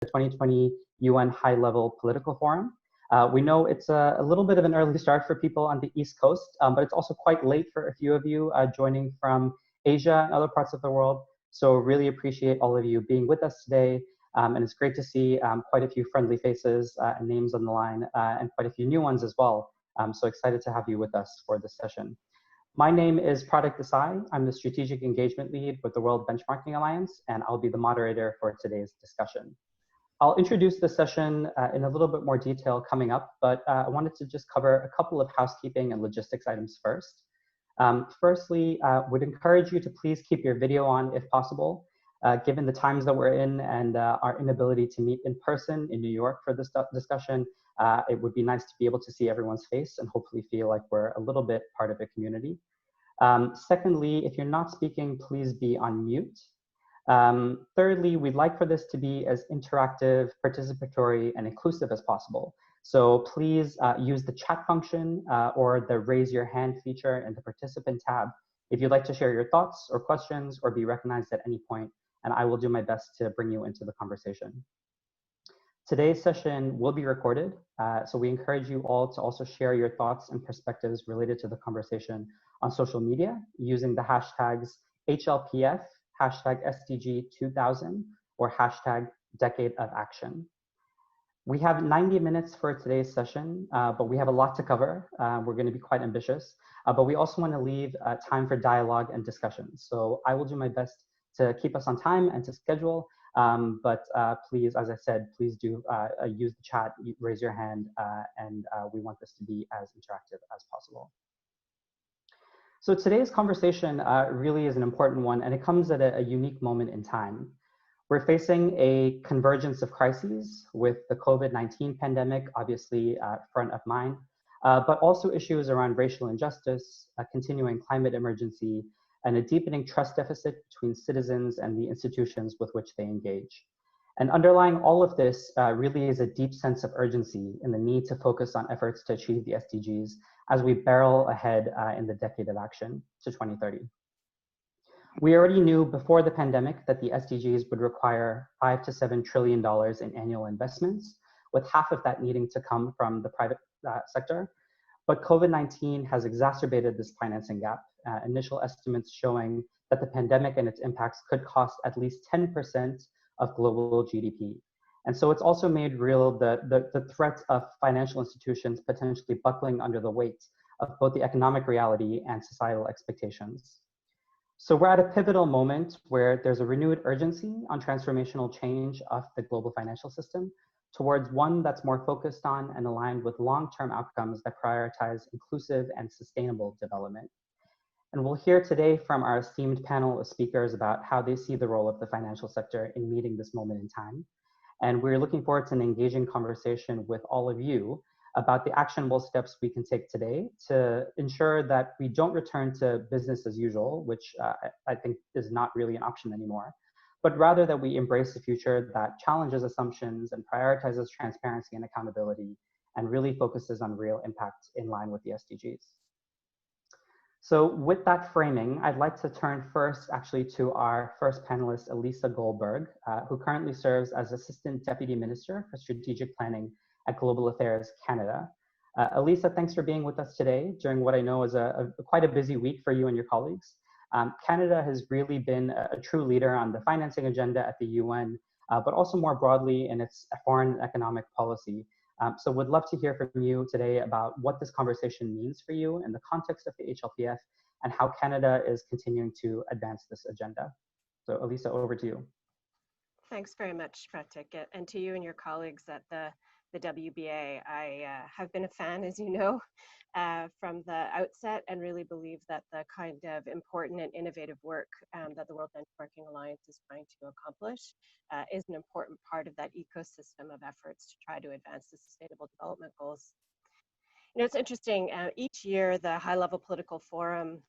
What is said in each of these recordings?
the 2020 UN High-Level Political Forum. We know it's a little bit of an early start for people on the East Coast, but it's also quite late for a few of you joining from Asia and other parts of the world. So really appreciate all of you being with us today. And it's great to see quite a few friendly faces and names on the line and quite a few new ones as well. So excited to have you with us for this session. My name is Pratik Desai. I'm the Strategic Engagement Lead with the World Benchmarking Alliance, and I'll be the moderator for today's discussion. I'll introduce the session in a little bit more detail coming up, but I wanted to just cover a couple of housekeeping and logistics items first. Firstly, would encourage you to please keep your video on if possible. Given the times that we're in and our inability to meet in person in New York for this discussion, it would be nice to be able to see everyone's face and hopefully feel like we're a little bit part of a community. Secondly, if you're not speaking, please be on mute. Thirdly, we'd like for this to be as interactive, participatory, and inclusive as possible. So please use the chat function or the raise your hand feature in the participant tab if you'd like to share your thoughts or questions or be recognized at any point, and I will do my best to bring you into the conversation. Today's session will be recorded, so we encourage you all to also share your thoughts and perspectives related to the conversation on social media using the hashtags HLPF, hashtag SDG 2000, or hashtag Decade of Action. We have 90 minutes for today's session, but we have a lot to cover. We're going to be quite ambitious, but we also want to leave time for dialogue and discussion. So I will do my best to keep us on time and to schedule, but please, as I said, please do use the chat, raise your hand, and we want this to be as interactive as possible. So today's conversation really is an important one, and it comes at a unique moment in time. We're facing a convergence of crises with the COVID-19 pandemic, obviously front of mind, but also issues around racial injustice, a continuing climate emergency, and a deepening trust deficit between citizens and the institutions with which they engage. And underlying all of this really is a deep sense of urgency in the need to focus on efforts to achieve the SDGs as we barrel ahead in the decade of action to 2030. We already knew before the pandemic that the SDGs would require $5 to $7 trillion in annual investments, with half of that needing to come from the private sector. But COVID-19 has exacerbated this financing gap, initial estimates showing that the pandemic and its impacts could cost at least 10% of global GDP. And so it's also made real the threat of financial institutions potentially buckling under the weight of both the economic reality and societal expectations. So we're at a pivotal moment where there's a renewed urgency on transformational change of the global financial system towards one that's more focused on and aligned with long-term outcomes that prioritize inclusive and sustainable development. And we'll hear today from our esteemed panel of speakers about how they see the role of the financial sector in meeting this moment in time. And we're looking forward to an engaging conversation with all of you about the actionable steps we can take today to ensure that we don't return to business as usual, which I think is not really an option anymore, but rather that we embrace a future that challenges assumptions and prioritizes transparency and accountability and really focuses on real impact in line with the SDGs. So with that framing, I'd like to turn first actually to our first panelist, Elisa Goldberg, who currently serves as Assistant Deputy Minister for Strategic Planning at Global Affairs Canada. Elisa, thanks for being with us today during what I know is quite a busy week for you and your colleagues. Canada has really been a true leader on the financing agenda at the UN, but also more broadly in its foreign and economic policy. So would love to hear from you today about what this conversation means for you in the context of the HLPF and how Canada is continuing to advance this agenda. So Elisa, over to you. Thanks very much, Pratik, and to you and your colleagues at the WBA. I have been a fan, as you know, from the outset, and really believe that the kind of important and innovative work that the World Benchmarking Alliance is trying to accomplish is an important part of that ecosystem of efforts to try to advance the Sustainable Development Goals. You know, it's interesting, each year the High-Level Political Forum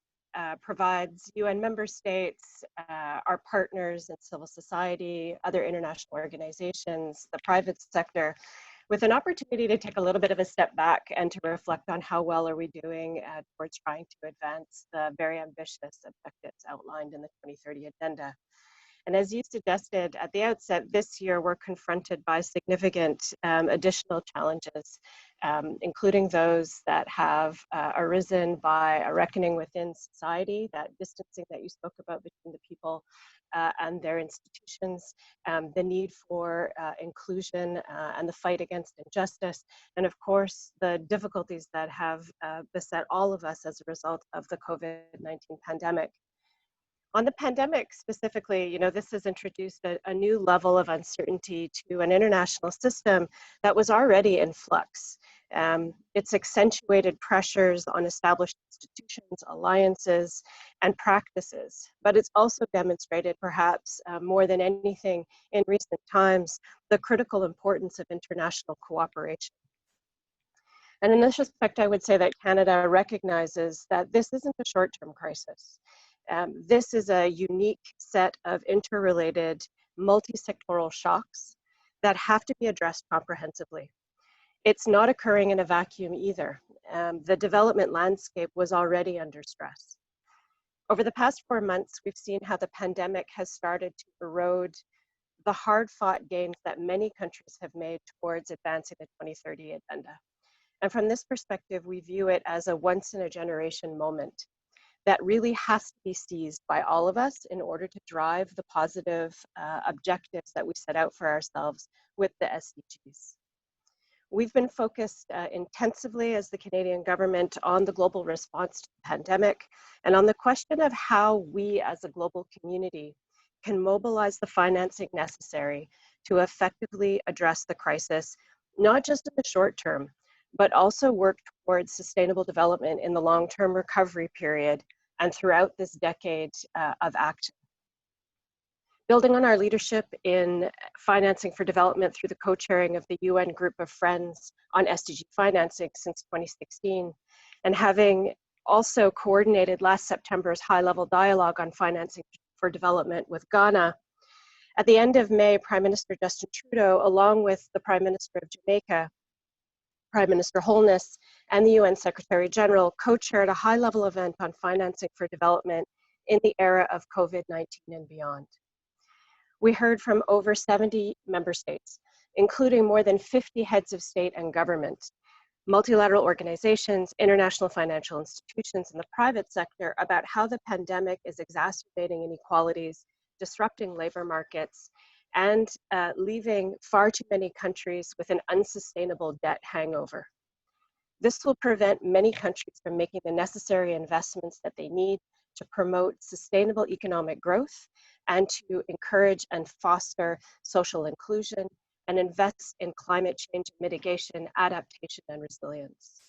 provides UN member states, our partners in civil society, other international organizations, the private sector, with an opportunity to take a little bit of a step back and to reflect on how well are we doing towards trying to advance the very ambitious objectives outlined in the 2030 agenda. And as you suggested at the outset, this year we're confronted by significant additional challenges, including those that have arisen by a reckoning within society, that distancing that you spoke about between the people and their institutions, the need for inclusion and the fight against injustice, and of course, the difficulties that have beset all of us as a result of the COVID-19 pandemic. On the pandemic specifically, this has introduced a new level of uncertainty to an international system that was already in flux. It's accentuated pressures on established institutions, alliances, and practices, but it's also demonstrated, perhaps more than anything in recent times, the critical importance of international cooperation. And in this respect, I would say that Canada recognizes that this isn't a short-term crisis. This is a unique set of interrelated multi-sectoral shocks that have to be addressed comprehensively. It's not occurring in a vacuum either. The development landscape was already under stress. Over the past 4 months, we've seen how the pandemic has started to erode the hard-fought gains that many countries have made towards advancing the 2030 agenda. And from this perspective, we view it as a once-in-a-generation moment that really has to be seized by all of us in order to drive the positive objectives that we set out for ourselves with the SDGs. We've been focused intensively as the Canadian government on the global response to the pandemic and on the question of how we as a global community can mobilize the financing necessary to effectively address the crisis, not just in the short term, but also work towards sustainable development in the long-term recovery period and throughout this decade of action. Building on our leadership in financing for development through the co-chairing of the UN Group of Friends on SDG financing since 2016, and having also coordinated last September's high-level dialogue on financing for development with Ghana, at the end of May, Prime Minister Justin Trudeau, along with the Prime Minister of Jamaica, Prime Minister Holness, and the UN Secretary General co-chaired a high-level event on financing for development in the era of COVID-19 and beyond. We heard from over 70 member states, including more than 50 heads of state and government, multilateral organizations, international financial institutions, and the private sector about how the pandemic is exacerbating inequalities, disrupting labor markets, and leaving far too many countries with an unsustainable debt hangover. This will prevent many countries from making the necessary investments that they need to promote sustainable economic growth and to encourage and foster social inclusion and invest in climate change mitigation, adaptation, and resilience.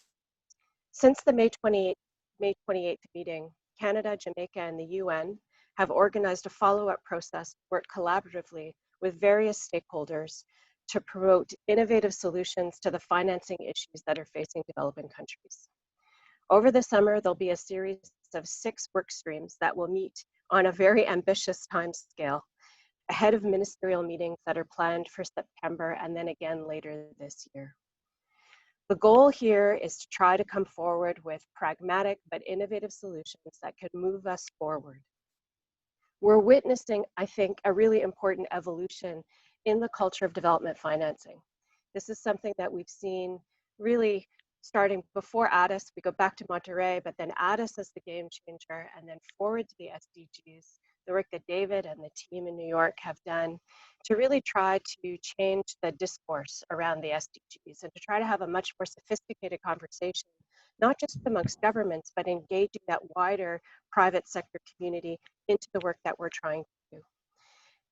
Since the May 28th meeting, Canada, Jamaica, and the UN have organized a follow-up process to work collaboratively with various stakeholders to promote innovative solutions to the financing issues that are facing developing countries. Over the summer, there'll be a series of 6 work streams that will meet on a very ambitious timescale ahead of ministerial meetings that are planned for September and then again later this year. The goal here is to try to come forward with pragmatic but innovative solutions that could move us forward. We're witnessing, I think, a really important evolution in the culture of development financing. This is something that we've seen really starting before Addis. We go back to Monterey, but then Addis as the game changer, and then forward to the SDGs, the work that David and the team in New York have done to really try to change the discourse around the SDGs and to try to have a much more sophisticated conversation, not just amongst governments, but engaging that wider private sector community into the work that we're trying to do.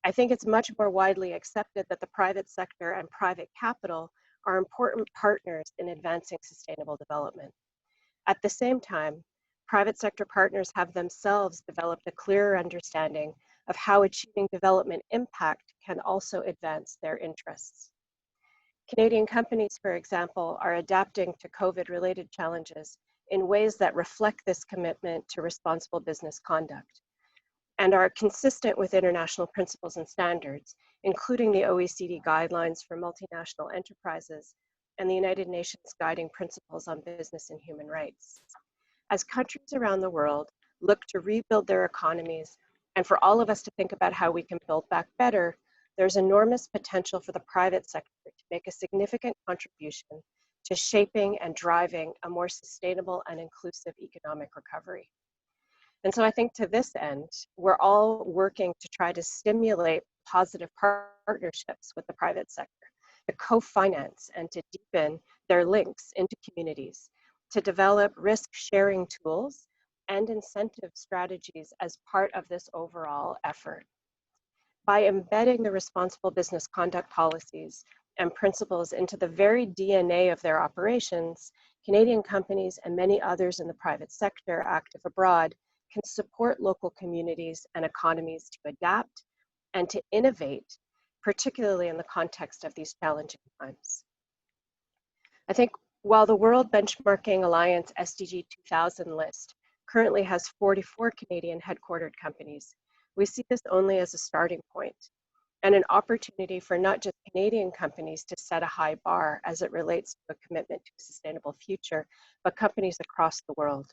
I think it's much more widely accepted that the private sector and private capital are important partners in advancing sustainable development. At the same time, private sector partners have themselves developed a clearer understanding of how achieving development impact can also advance their interests. Canadian companies, for example, are adapting to COVID-related challenges in ways that reflect this commitment to responsible business conduct and are consistent with international principles and standards, including the OECD guidelines for multinational enterprises and the United Nations guiding principles on business and human rights. As countries around the world look to rebuild their economies And for all of us to think about how we can build back better, there's enormous potential for the private sector to make a significant contribution to shaping and driving a more sustainable and inclusive economic recovery. And so I think to this end, we're all working to try to stimulate positive partnerships with the private sector, to co-finance and to deepen their links into communities, to develop risk-sharing tools and incentive strategies as part of this overall effort. By embedding the responsible business conduct policies and principles into the very DNA of their operations, Canadian companies and many others in the private sector active abroad can support local communities and economies to adapt and to innovate, particularly in the context of these challenging times. I think while the World Benchmarking Alliance SDG 2000 list currently has 44 Canadian headquartered companies, we see this only as a starting point and an opportunity for not just Canadian companies to set a high bar as it relates to a commitment to a sustainable future, but companies across the world.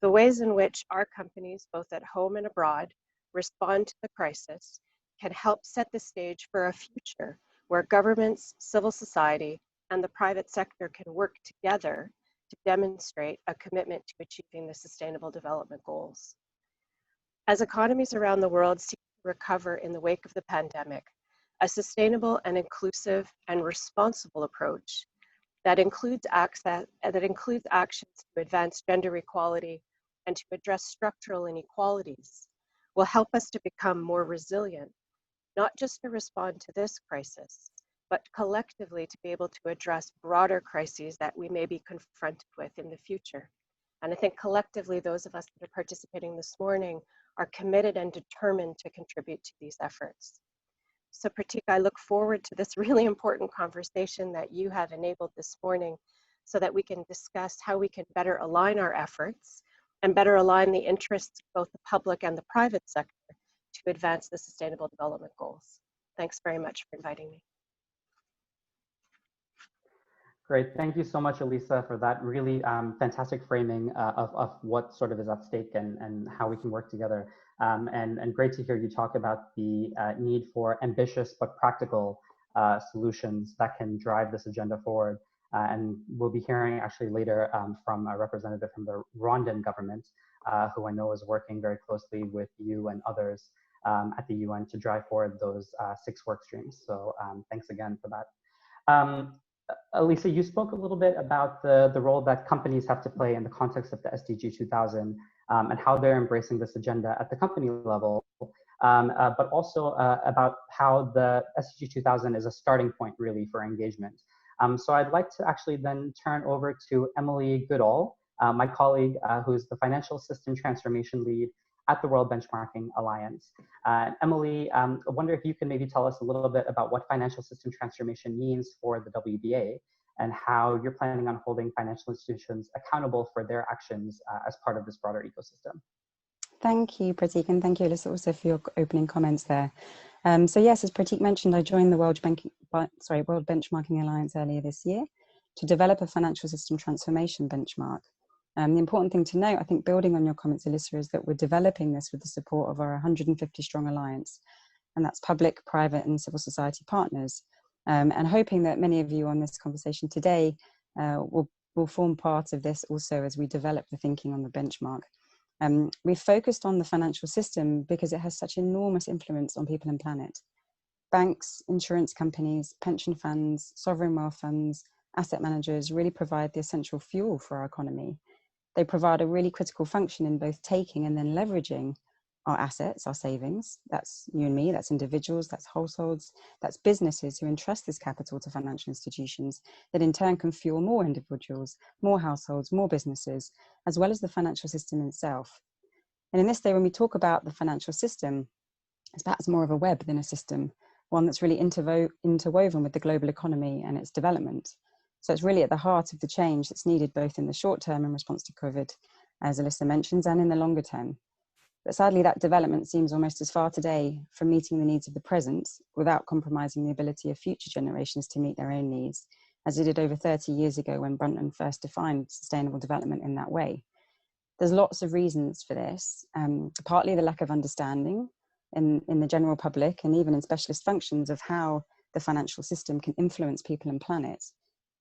The ways in which our companies, both at home and abroad, respond to the crisis can help set the stage for a future where governments, civil society, and the private sector can work together to demonstrate a commitment to achieving the Sustainable Development Goals. As economies around the world seek to recover in the wake of the pandemic, a sustainable and inclusive and responsible approach that includes actions to advance gender equality and to address structural inequalities will help us to become more resilient, not just to respond to this crisis, but collectively to be able to address broader crises that we may be confronted with in the future. And I think collectively, those of us that are participating this morning are committed and determined to contribute to these efforts. So Pratik, I look forward to this really important conversation that you have enabled this morning so that we can discuss how we can better align our efforts and better align the interests of both the public and the private sector to advance the Sustainable Development Goals. Thanks very much for inviting me. Great, thank you so much, Elisa, for that really fantastic framing of what sort of is at stake and how we can work together. And great to hear you talk about the need for ambitious but practical solutions that can drive this agenda forward. And we'll be hearing actually later from a representative from the Rwandan government, who I know is working very closely with you and others at the UN to drive forward those 6 work streams. So thanks again for that. Elisa, you spoke a little bit about the role that companies have to play in the context of the SDG 2000 and how they're embracing this agenda at the company level, but also about how the SDG 2000 is a starting point really for engagement. So I'd like to actually then turn over to Emily Goodall, my colleague who's the Financial System Transformation Lead at the World Benchmarking Alliance. Emily, I wonder if you can maybe tell us a little bit about what financial system transformation means for the WBA and how you're planning on holding financial institutions accountable for their actions as part of this broader ecosystem. Thank you, Pratik, and thank you, Elisa, also for your opening comments there. So yes, as Pratik mentioned, I joined the World Benchmarking Alliance earlier this year to develop a financial system transformation benchmark. The important thing to note, I think, building on your comments, Elisa, is that we're developing this with the support of our 150 strong alliance, and that's public, private, and civil society partners, and hoping that many of you on this conversation today will form part of this also as we develop the thinking on the benchmark. We've focused on the financial system because it has such enormous influence on people and planet. Banks, insurance companies, pension funds, sovereign wealth funds, asset managers really provide the essential fuel for our economy. They provide a really critical function in both taking and then leveraging our assets, our savings. That's you and me, that's individuals, that's households, that's businesses who entrust this capital to financial institutions that in turn can fuel more individuals, more households, more businesses, as well as the financial system itself. And in this day, when we talk about the financial system, it's perhaps more of a web than a system, one that's really interwoven with the global economy and its development. So it's really at the heart of the change that's needed both in the short term in response to COVID, as Elisa mentions, and in the longer term. But sadly, that development seems almost as far today from meeting the needs of the present without compromising the ability of future generations to meet their own needs, as it did over 30 years ago when Brundtland first defined sustainable development in that way. There's lots of reasons for this, partly the lack of understanding in the general public and even in specialist functions of how the financial system can influence people and planet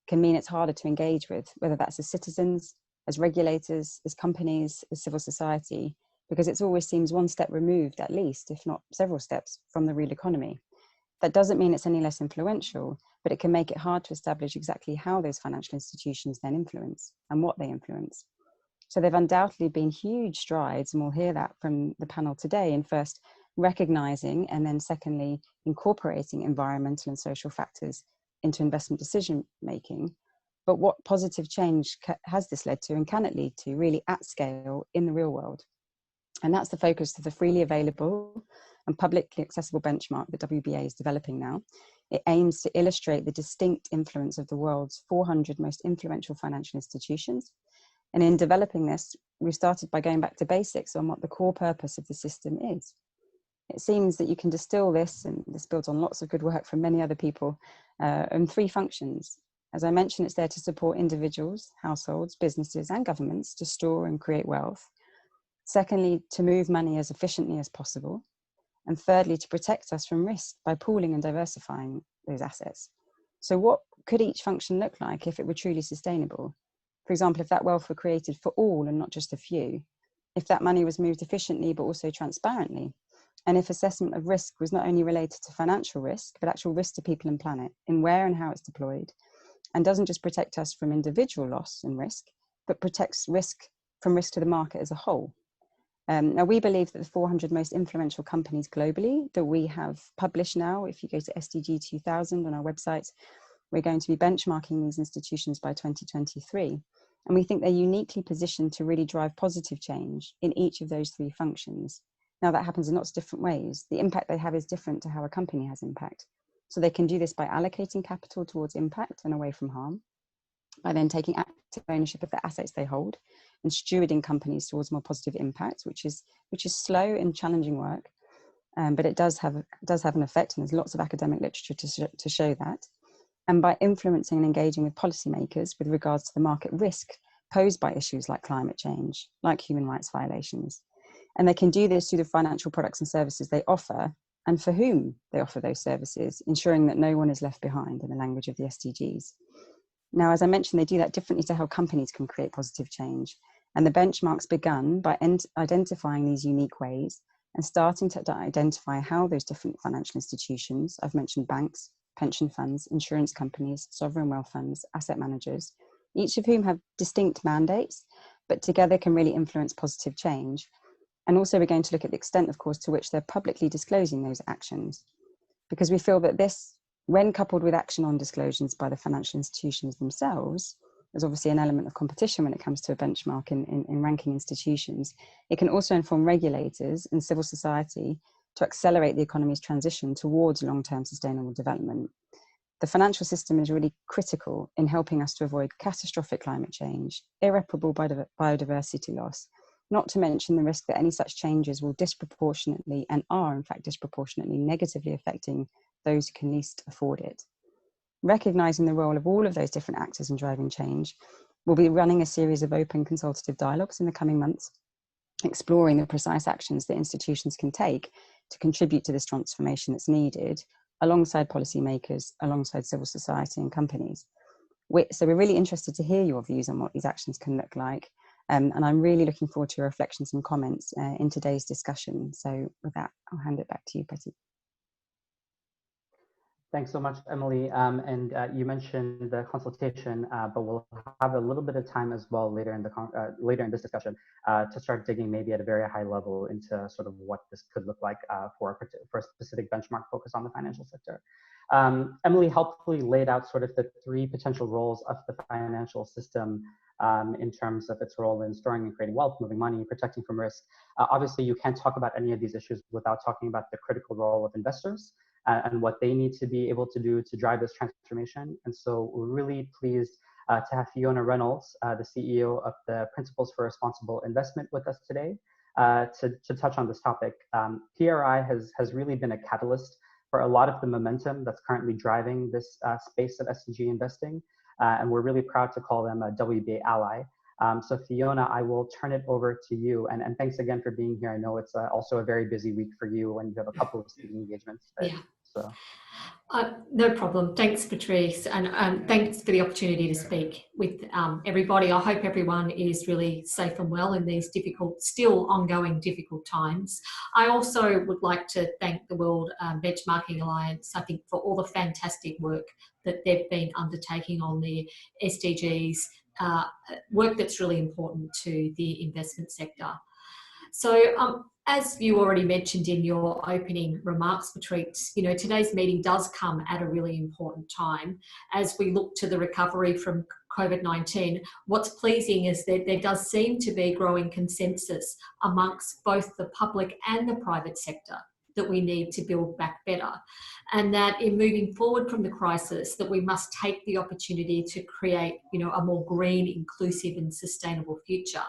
can mean it's harder to engage with, whether that's as citizens, as regulators, as companies, as civil society, because it always seems one step removed at least, if not several steps from the real economy. That doesn't mean it's any less influential, but it can make it hard to establish exactly how those financial institutions then influence and what they influence. So they've undoubtedly been huge strides, and we'll hear that from the panel today, in first recognizing and then secondly incorporating environmental and social factors into investment decision making. But what positive change has this led to, and can it lead to really at scale in the real world? And that's the focus of the freely available and publicly accessible benchmark that WBA is developing now. It aims to illustrate the distinct influence of the world's 400 most influential financial institutions. And in developing this, we started by going back to basics on what the core purpose of the system is. It seems that you can distill this, and this builds on lots of good work from many other people, in three functions. As I mentioned, it's there to support individuals, households, businesses, and governments to store and create wealth. Secondly, to move money as efficiently as possible. And thirdly, to protect us from risk by pooling and diversifying those assets. So what could each function look like if it were truly sustainable? For example, if that wealth were created for all and not just a few, if that money was moved efficiently but also transparently, and if assessment of risk was not only related to financial risk, but actual risk to people and planet in where and how it's deployed, and doesn't just protect us from individual loss and risk, but protects risk from risk to the market as a whole. Now, we believe that the 400 most influential companies globally that we have published now, if you go to SDG 2000 on our website, we're going to be benchmarking these institutions by 2023. And we think they're uniquely positioned to really drive positive change in each of those three functions. Now, that happens in lots of different ways. The impact they have is different to how a company has impact. So they can do this by allocating capital towards impact and away from harm, by then taking active ownership of the assets they hold and stewarding companies towards more positive impact, which is slow and challenging work, but it does have an effect, and there's lots of academic literature to show that. And by influencing and engaging with policymakers with regards to the market risk posed by issues like climate change, like human rights violations. And they can do this through the financial products and services they offer and for whom they offer those services, ensuring that no one is left behind in the language of the SDGs. Now, as I mentioned, they do that differently to how companies can create positive change. And the benchmark's begun by identifying these unique ways and starting to identify how those different financial institutions, I've mentioned banks, pension funds, insurance companies, sovereign wealth funds, asset managers, each of whom have distinct mandates, but together can really influence positive change. And also we're going to look at the extent, of course, to which they're publicly disclosing those actions, because we feel that this, when coupled with action on disclosures by the financial institutions themselves, there's obviously an element of competition when it comes to a benchmark in ranking institutions. It can also inform regulators and civil society to accelerate the economy's transition towards long-term sustainable development. The financial system is really critical in helping us to avoid catastrophic climate change, irreparable biodiversity loss, not to mention the risk that any such changes will disproportionately, and are in fact disproportionately, negatively affecting those who can least afford it. Recognizing the role of all of those different actors in driving change, we'll be running a series of open consultative dialogues in the coming months, exploring the precise actions that institutions can take to contribute to this transformation that's needed, alongside policymakers, alongside civil society and companies. So we're really interested to hear your views on what these actions can look like. And I'm really looking forward to your reflections and comments in today's discussion. So with that, I'll hand it back to you, Pratik. Thanks so much, Emily. You mentioned the consultation, but we'll have a little bit of time as well later in this discussion to start digging maybe at a very high level into sort of what this could look like for a specific benchmark focus on the financial sector. Emily helpfully laid out sort of the three potential roles of the financial system in terms of its role in storing and creating wealth, moving money, protecting from risk. Obviously, you can't talk about any of these issues without talking about the critical role of investors and what they need to be able to do to drive this transformation. And so we're really pleased to have Fiona Reynolds, the CEO of the Principles for Responsible Investment, with us today to touch on this topic. PRI has really been a catalyst for a lot of the momentum that's currently driving this space of SDG investing. And we're really proud to call them a WBA ally. So Fiona, I will turn it over to you. And thanks again for being here. I know it's also a very busy week for you when you have a couple of speaking engagements today. Yeah. So. No problem. Thanks, Patrice, and thanks for the opportunity to speak with everybody. I hope everyone is really safe and well in these difficult, still ongoing difficult times. I also would like to thank the World Benchmarking Alliance, I think, for all the fantastic work that they've been undertaking on the SDGs, work that's really important to the investment sector. So as you already mentioned in your opening remarks, Patrice, you know, today's meeting does come at a really important time as we look to the recovery from COVID-19. What's pleasing is that there does seem to be growing consensus amongst both the public and the private sector that we need to build back better, and that in moving forward from the crisis, that we must take the opportunity to create, you know, a more green, inclusive and sustainable future.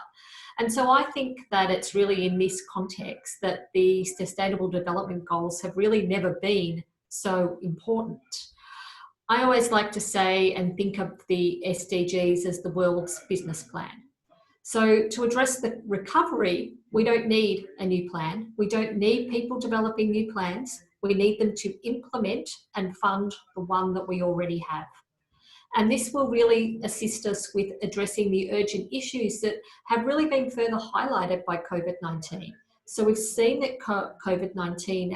And so I think that it's really in this context that the Sustainable Development Goals have really never been so important. I always like to say and think of the SDGs as the world's business plan. So to address the recovery, we don't need a new plan. We don't need people developing new plans. We need them to implement and fund the one that we already have. And this will really assist us with addressing the urgent issues that have really been further highlighted by COVID-19. So we've seen that COVID-19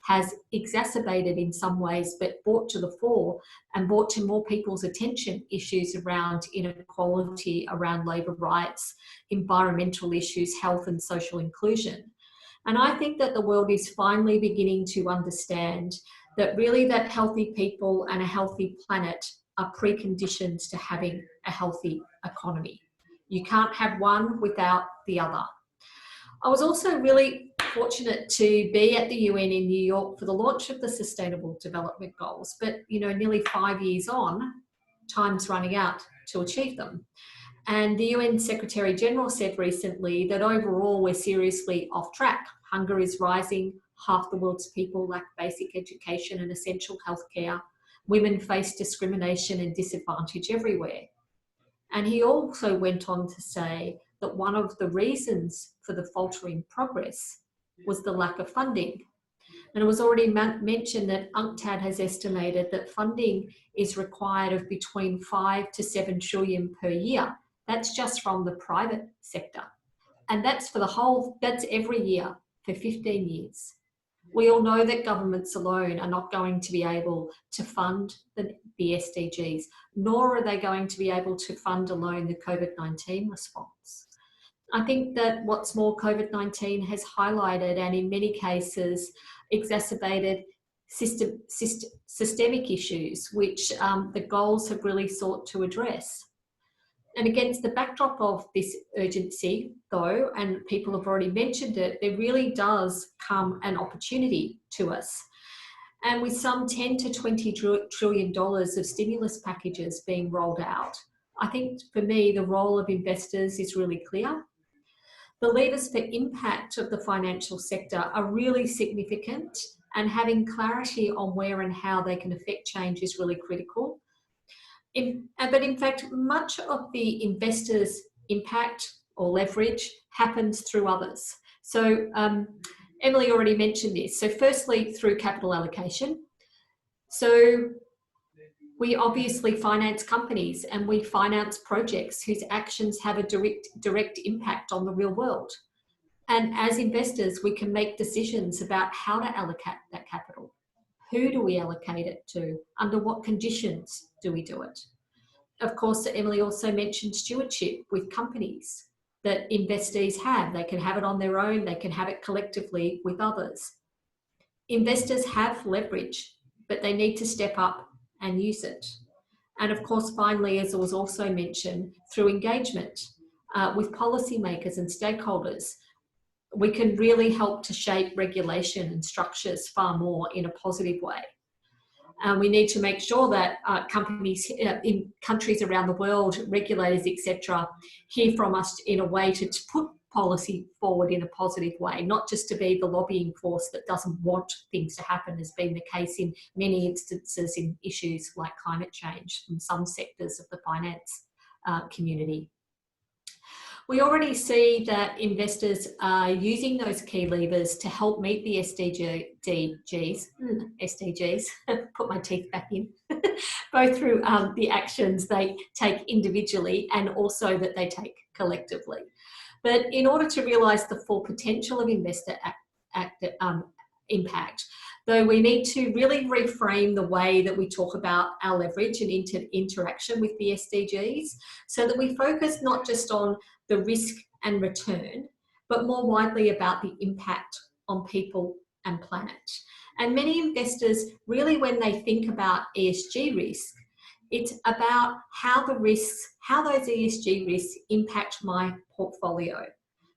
has exacerbated in some ways, but brought to the fore and brought to more people's attention issues around inequality, around labour rights, environmental issues, health and social inclusion. And I think that the world is finally beginning to understand that really that healthy people and a healthy planet are preconditions to having a healthy economy. You can't have one without the other. I was also really fortunate to be at the UN in New York for the launch of the Sustainable Development Goals, but you know, nearly 5 years on, time's running out to achieve them. And the UN Secretary General said recently that overall we're seriously off track. Hunger is rising, half the world's people lack basic education and essential healthcare. Women face discrimination and disadvantage everywhere. And he also went on to say that one of the reasons for the faltering progress was the lack of funding. And it was already mentioned that UNCTAD has estimated that funding is required of between 5 to 7 trillion per year. That's just from the private sector. And that's for the whole, that's every year for 15 years. We all know that governments alone are not going to be able to fund the SDGs, nor are they going to be able to fund alone the COVID-19 response. I think that what's more, COVID-19 has highlighted and in many cases exacerbated systemic issues which the goals have really sought to address. And against the backdrop of this urgency, though, and people have already mentioned it, there really does come an opportunity to us. And with some $10 to $20 trillion of stimulus packages being rolled out, I think for me, the role of investors is really clear. The levers for impact of the financial sector are really significant, and having clarity on where and how they can affect change is really critical. But in fact, much of the investors' impact or leverage happens through others. So Emily already mentioned this. So firstly, through capital allocation. So we obviously finance companies and we finance projects whose actions have a direct impact on the real world. And as investors, we can make decisions about how to allocate that capital. Who do we allocate it to? Under what conditions do we do it? Of course, Emily also mentioned stewardship with companies that investees have. They can have it on their own, they can have it collectively with others. Investors have leverage, but they need to step up and use it. And of course, finally, as was also mentioned, through engagement with policymakers and stakeholders, we can really help to shape regulation and structures far more in a positive way. We need to make sure that companies in countries around the world, regulators, etc., hear from us in a way to put policy forward in a positive way, not just to be the lobbying force that doesn't want things to happen, as been the case in many instances in issues like climate change from some sectors of the finance community. We already see that investors are using those key levers to help meet the SDGs, put my teeth back in, both through the actions they take individually and also that they take collectively. But in order to realise the full potential of investor impact, though, we need to really reframe the way that we talk about our leverage and interaction with the SDGs, so that we focus not just on the risk and return, but more widely about the impact on people and planet. And many investors really, when they think about ESG risk, it's about how those ESG risks impact my portfolio.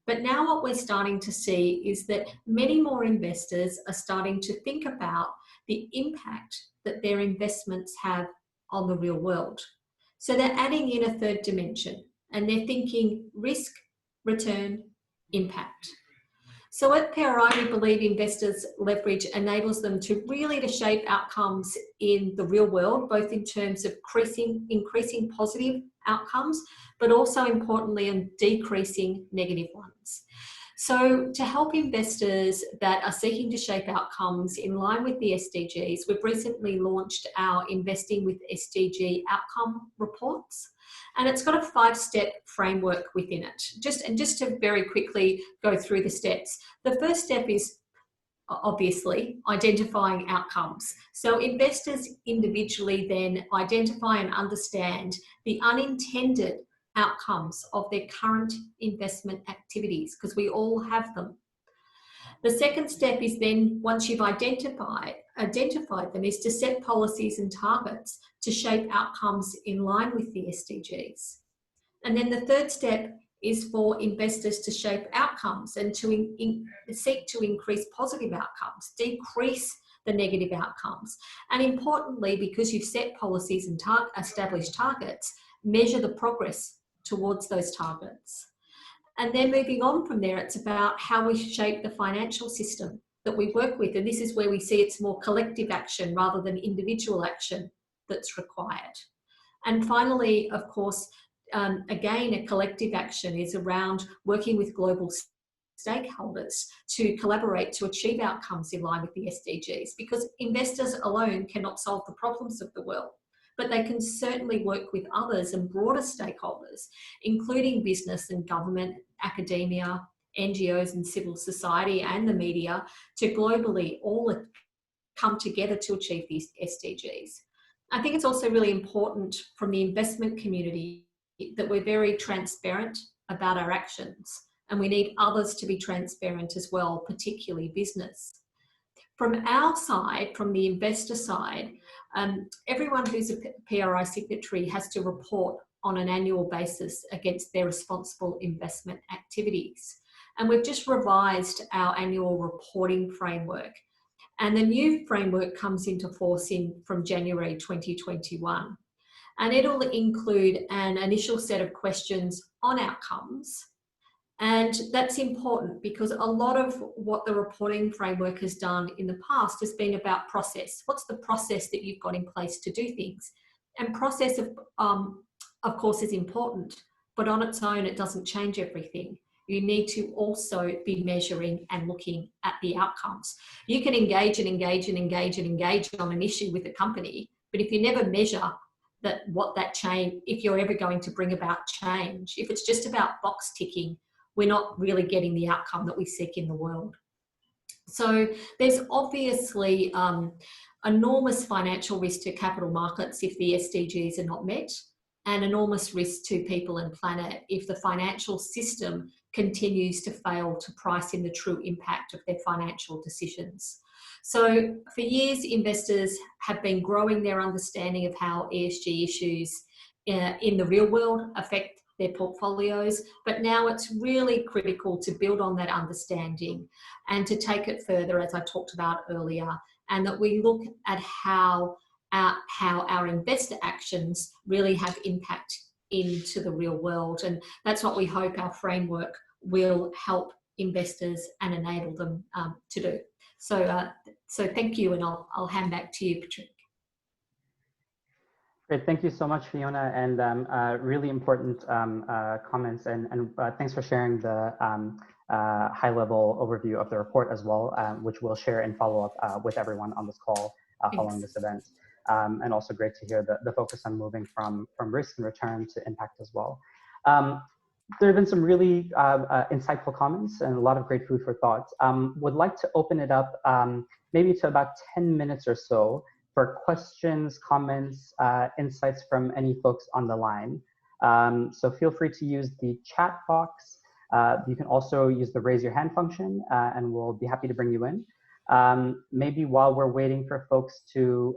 But now what we're starting to see is that many more investors are starting to think about the impact that their investments have on the real world. So they're adding in a third dimension, and they're thinking risk, return, impact. So at PRI, we believe investors' leverage enables them to really shape outcomes in the real world, both in terms of increasing positive outcomes, but also importantly in decreasing negative ones. So to help investors that are seeking to shape outcomes in line with the SDGs, we've recently launched our Investing with SDG Outcome Reports. And it's got a 5-step framework within it. Just to very quickly go through the steps. The first step is obviously identifying outcomes. So investors individually then identify and understand the unintended outcomes of their current investment activities, because we all have them. The second step is then, once you've identified them, is to set policies and targets to shape outcomes in line with the SDGs. And then the third step is for investors to shape outcomes and to seek to increase positive outcomes, decrease the negative outcomes. And importantly, because you've set policies and established targets, measure the progress towards those targets. And then moving on from there, it's about how we shape the financial system that we work with. And this is where we see it's more collective action rather than individual action that's required. And finally, of course, again, a collective action is around working with global stakeholders to collaborate to achieve outcomes in line with the SDGs, because investors alone cannot solve the problems of the world. But they can certainly work with others and broader stakeholders, including business and government, academia, NGOs and civil society and the media, to globally all come together to achieve these SDGs. I think it's also really important from the investment community that we're very transparent about our actions, and we need others to be transparent as well, particularly business. From our side, from the investor side, everyone who's a PRI signatory has to report on an annual basis against their responsible investment activities. And we've just revised our annual reporting framework. And the new framework comes into force from January 2021. And it'll include an initial set of questions on outcomes. And that's important because a lot of what the reporting framework has done in the past has been about process. What's the process that you've got in place to do things? And process, of course, is important, but on its own, it doesn't change everything. You need to also be measuring and looking at the outcomes. You can engage and engage and engage and engage on an issue with a company, but if you never measure if you're ever going to bring about change, if it's just about box ticking, we're not really getting the outcome that we seek in the world. So there's obviously enormous financial risk to capital markets if the SDGs are not met, and enormous risk to people and planet if the financial system continues to fail to price in the true impact of their financial decisions. So for years, investors have been growing their understanding of how ESG issues in the real world affect their portfolios, but now it's really critical to build on that understanding and to take it further, as I talked about earlier, and that we look at how our investor actions really have impact into the real world. And that's what we hope our framework will help investors and enable them to do. So thank you, and I'll hand back to you, Pratik. Great, thank you so much, Fiona, and really important comments, and thanks for sharing the high-level overview of the report as well, which we'll share in follow-up with everyone on this call following this event. And also great to hear the focus on moving from risk and return to impact as well. There have been some really insightful comments and a lot of great food for thought. Would like to open it up maybe to about 10 minutes or so for questions, comments, insights from any folks on the line. So feel free to use the chat box. You can also use the raise your hand function and we'll be happy to bring you in. Maybe while we're waiting for folks to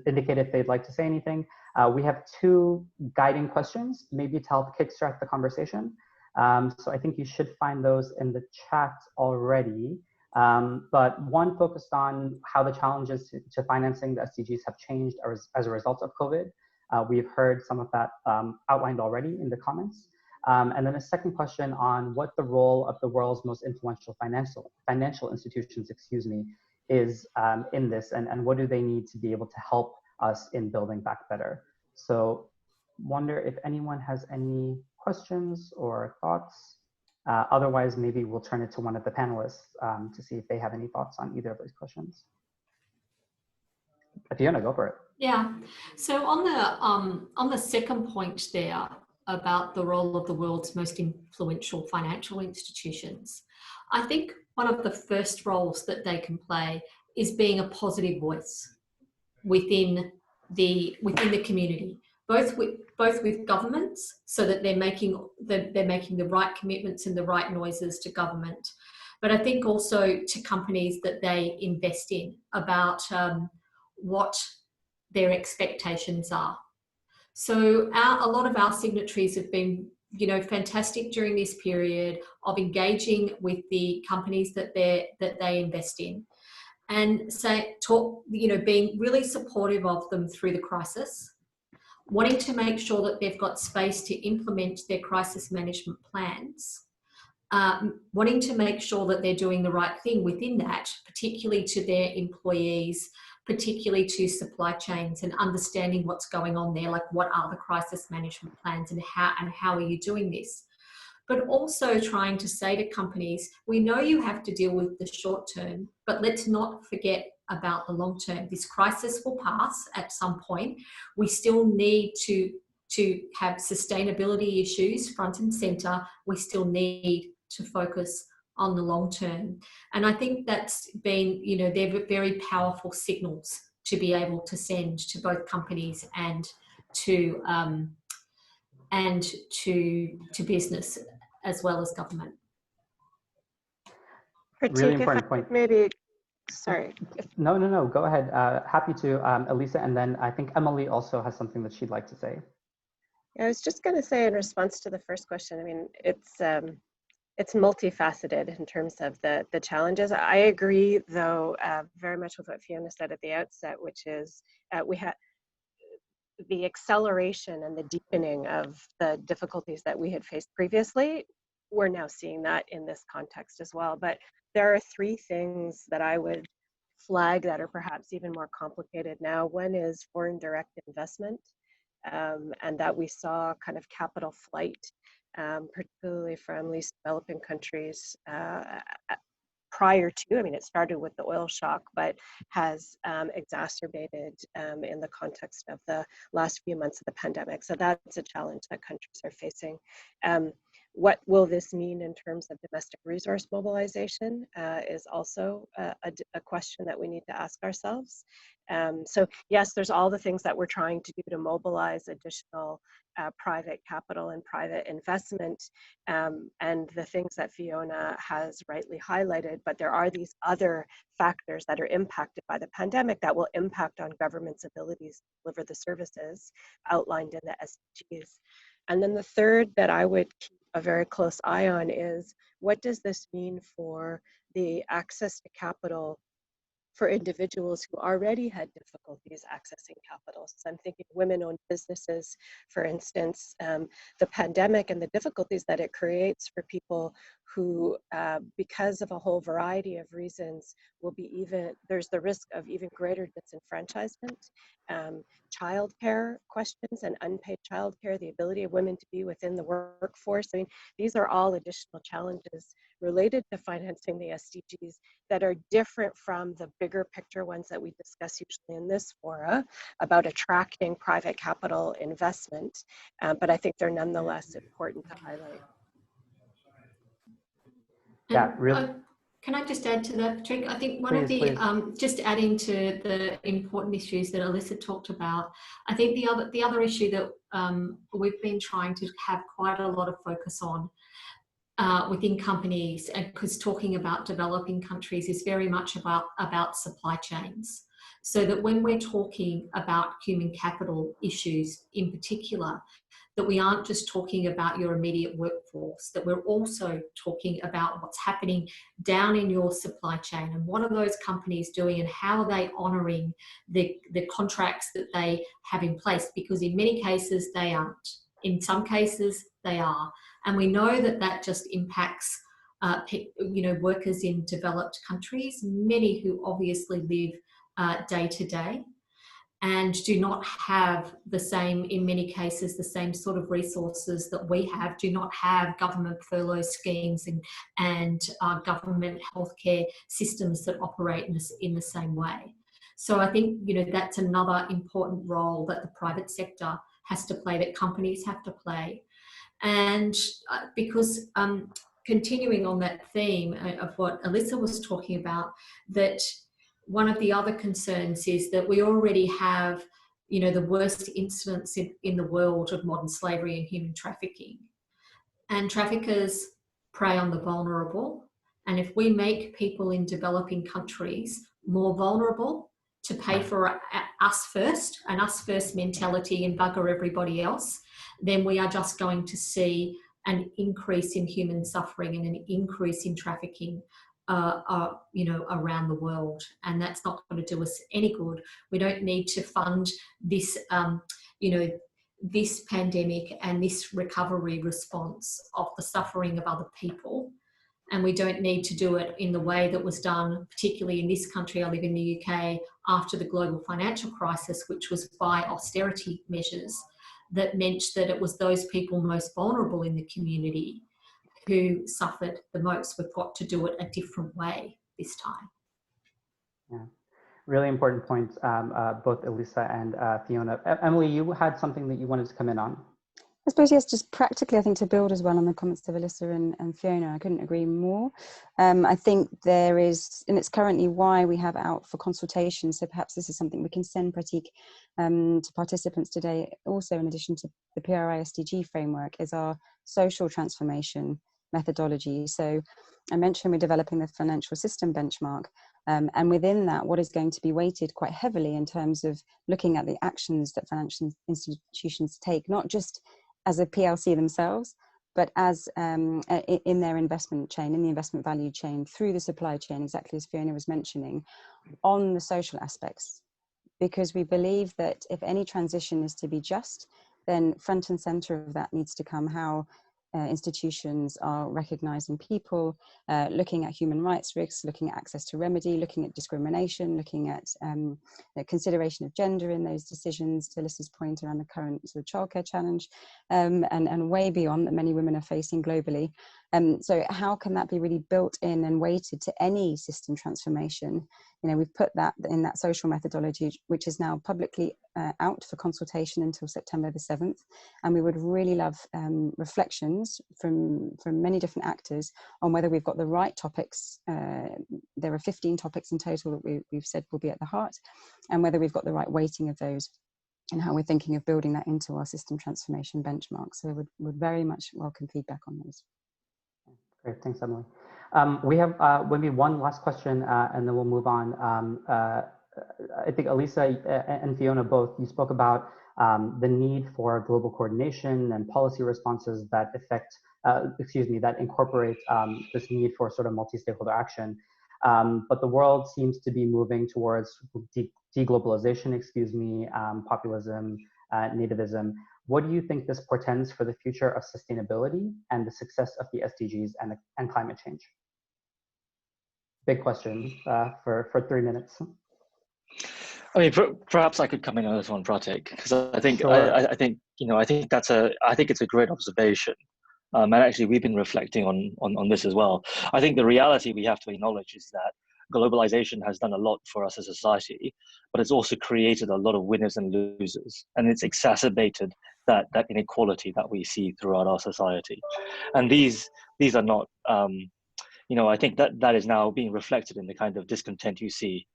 indicate if they'd like to say anything, we have two guiding questions, maybe to help kickstart the conversation. So I think you should find those in the chat already. But one focused on how the challenges to financing the SDGs have changed as a result of COVID. We've heard some of that outlined already in the comments. And then a second question on what the role of the world's most influential financial institutions, is in this, and what do they need to be able to help us in building back better. So wonder if anyone has any questions or thoughts. Otherwise, maybe we'll turn it to one of the panelists to see if they have any thoughts on either of those questions. Fiona, go for it. Yeah. So on the second point there about the role of the world's most influential financial institutions, I think one of the first roles that they can play is being a positive voice within the community, both with governments, so that they're making the right commitments and the right noises to government, but I think also to companies that they invest in about what their expectations are. So a lot of our signatories have been, fantastic during this period of engaging with the companies that they invest in, and being really supportive of them through the crisis, wanting to make sure that they've got space to implement their crisis management plans, wanting to make sure that they're doing the right thing within that, particularly to their employees, particularly to supply chains, and understanding what's going on there, like what are the crisis management plans and how are you doing this. But also trying to say to companies, we know you have to deal with the short term, but let's not forget about the long term. This crisis will pass at some point. We still need to have sustainability issues front and center. We still need to focus on the long term. And I think that's been, they're very powerful signals to be able to send to both companies and to business as well as government. Pratik, Really important point. Maybe, sorry. No, go ahead. Happy to, Elisa, and then I think Emily also has something that she'd like to say. I was just going to say in response to the first question, I mean, it's multifaceted in terms of the challenges. I agree, though, very much with what Fiona said at the outset, which is we had the acceleration and the deepening of the difficulties that we had faced previously. We're now seeing that in this context as well. But there are three things that I would flag that are perhaps even more complicated now. One is foreign direct investment, and that we saw kind of capital flight, particularly from least developing countries prior to, I mean, it started with the oil shock, but has exacerbated in the context of the last few months of the pandemic. So that's a challenge that countries are facing. What will this mean in terms of domestic resource mobilization is also a question that we need to ask ourselves. So yes, there's all the things that we're trying to do to mobilize additional private capital and private investment, and the things that Fiona has rightly highlighted, but there are these other factors that are impacted by the pandemic that will impact on government's abilities to deliver the services outlined in the SDGs. And then the third that I would keep a very close eye on is, what does this mean for the access to capital for individuals who already had difficulties accessing capital. So I'm thinking women-owned businesses, for instance, the pandemic and the difficulties that it creates for people who, because of a whole variety of reasons, there's the risk of even greater disenfranchisement, childcare questions and unpaid childcare, the ability of women to be within the workforce. I mean, these are all additional challenges related to financing the SDGs that are different from the bigger picture ones that we discuss usually in this fora about attracting private capital investment, but I think they're nonetheless important to highlight. Yeah, really. Can I just add to that, Patrick? I think one of the, just adding to the important issues that Elisa talked about, I think the other issue that we've been trying to have quite a lot of focus on within companies, because talking about developing countries is very much about supply chains. So that when we're talking about human capital issues in particular, that we aren't just talking about your immediate workforce, that we're also talking about what's happening down in your supply chain and what are those companies doing and how are they honouring the contracts that they have in place, because in many cases they aren't. In some cases they are. And we know that that just impacts workers in developed countries, many who obviously live day to day, and do not have the same, in many cases, the same sort of resources that we have, do not have government furlough schemes and government healthcare systems that operate in the same way. So I think, that's another important role that the private sector has to play, that companies have to play. And because continuing on that theme of what Elisa was talking about, that one of the other concerns is that we already have, the worst incidents in the world of modern slavery and human trafficking. And traffickers prey on the vulnerable. And if we make people in developing countries more vulnerable to pay for us first, an us first mentality and bugger everybody else, then we are just going to see an increase in human suffering and an increase in trafficking around the world, and that's not going to do us any good. We don't need to fund this, this pandemic and this recovery response of the suffering of other people, and we don't need to do it in the way that was done, particularly in this country. I live in the UK, after the global financial crisis, which was by austerity measures that meant that it was those people most vulnerable in the community who suffered the most. We've got to do it a different way this time. Yeah, really important points, both Elisa and Fiona. Emily, you had something that you wanted to come in on. I suppose, yes, just practically, I think to build as well on the comments of Elisa and Fiona, I couldn't agree more. I think there is, and it's currently why we have out for consultation, so perhaps this is something we can send Pratik to participants today, also in addition to the PRI SDG framework, is our social transformation methodology. So I mentioned we're developing the financial system benchmark, and within that, what is going to be weighted quite heavily in terms of looking at the actions that financial institutions take, not just as a PLC themselves, but as in their investment chain, in the investment value chain, through the supply chain, exactly as Fiona was mentioning, on the social aspects. Because we believe that if any transition is to be just, then front and center of that needs to come how institutions are recognizing people, looking at human rights risks, looking at access to remedy, looking at discrimination, looking at the consideration of gender in those decisions, to Lisa's point around the current sort of childcare challenge, and way beyond that many women are facing globally. So how can that be really built in and weighted to any system transformation? We've put that in that social methodology, which is now publicly out for consultation until September the 7th. And we would really love reflections from many different actors on whether we've got the right topics. There are 15 topics in total that we've said will be at the heart, and whether we've got the right weighting of those and how we're thinking of building that into our system transformation benchmark. So would very much welcome feedback on those. Great, thanks, Emily. We have maybe one last question, and then we'll move on. I think Elisa and Fiona both, you spoke about the need for global coordination and policy responses that that incorporate this need for sort of multi-stakeholder action. But the world seems to be moving towards deglobalization, populism, nativism. What do you think this portends for the future of sustainability and the success of the SDGs and climate change? Big question for 3 minutes. I mean, perhaps I could come in on this one, Pratik, because I think Sure. I think I think it's a great observation, and actually we've been reflecting on this as well. I think the reality we have to acknowledge is that globalization has done a lot for us as a society, but it's also created a lot of winners and losers, and it's exacerbated that inequality that we see throughout our society, and these are not. I think that is now being reflected in the kind of discontent you see.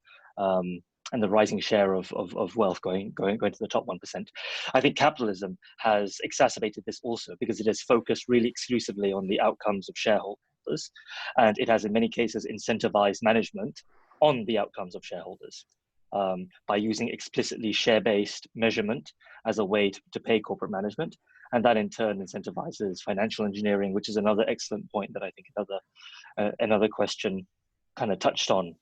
And the rising share of wealth going to the top 1%. I think capitalism has exacerbated this also because it has focused really exclusively on the outcomes of shareholders, and it has in many cases incentivized management on the outcomes of shareholders by using explicitly share-based measurement as a way to pay corporate management, and that in turn incentivizes financial engineering, which is another excellent point that I think another question kind of touched on.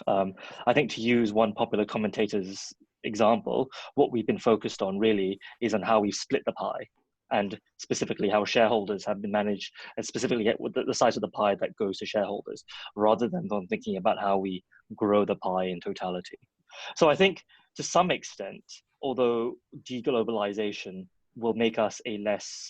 I think, to use one popular commentator's example, what we've been focused on really is on how we've split the pie, and specifically how shareholders have been managed, and specifically the size of the pie that goes to shareholders, rather than on thinking about how we grow the pie in totality. So I think, to some extent, although deglobalization will make us a less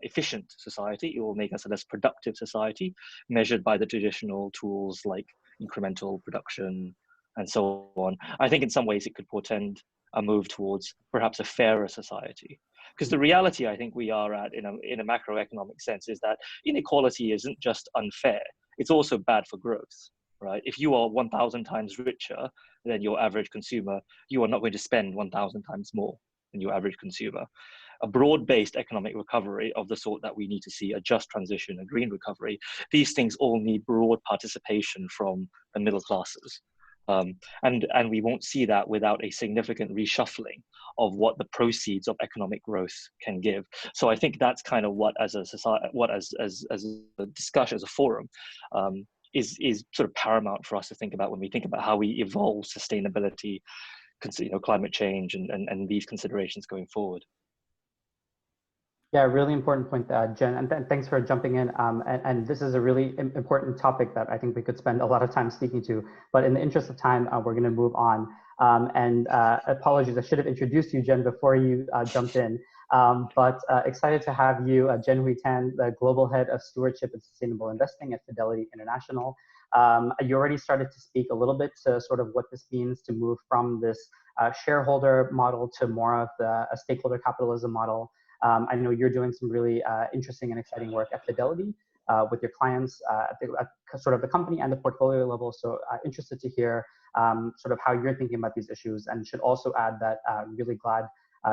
efficient society, it will make us a less productive society, measured by the traditional tools like incremental production and so on. I think in some ways it could portend a move towards perhaps a fairer society. Because the reality I think we are at in a macroeconomic sense is that inequality isn't just unfair, it's also bad for growth, right? If you are 1,000 times richer than your average consumer, you are not going to spend 1,000 times more than your average consumer. A broad-based economic recovery of the sort that we need to see, a just transition, a green recovery, these things all need broad participation from the middle classes. And we won't see that without a significant reshuffling of what the proceeds of economic growth can give. So I think that's kind of what, as a society, as a discussion, as a forum, is sort of paramount for us to think about when we think about how we evolve sustainability, climate change, and these considerations going forward. Yeah, really important point, Jen, and thanks for jumping in. And this is a really important topic that I think we could spend a lot of time speaking to, but in the interest of time, we're gonna move on. Apologies, I should have introduced you, Jen, before you jumped in. But excited to have you, Jen Hui Tan, the Global Head of Stewardship and Sustainable Investing at Fidelity International. You already started to speak a little bit to sort of what this means to move from this shareholder model to more of a stakeholder capitalism model. I know you're doing some really interesting and exciting work at Fidelity with your clients at sort of the company and the portfolio level. So interested to hear sort of how you're thinking about these issues, and should also add that I'm really glad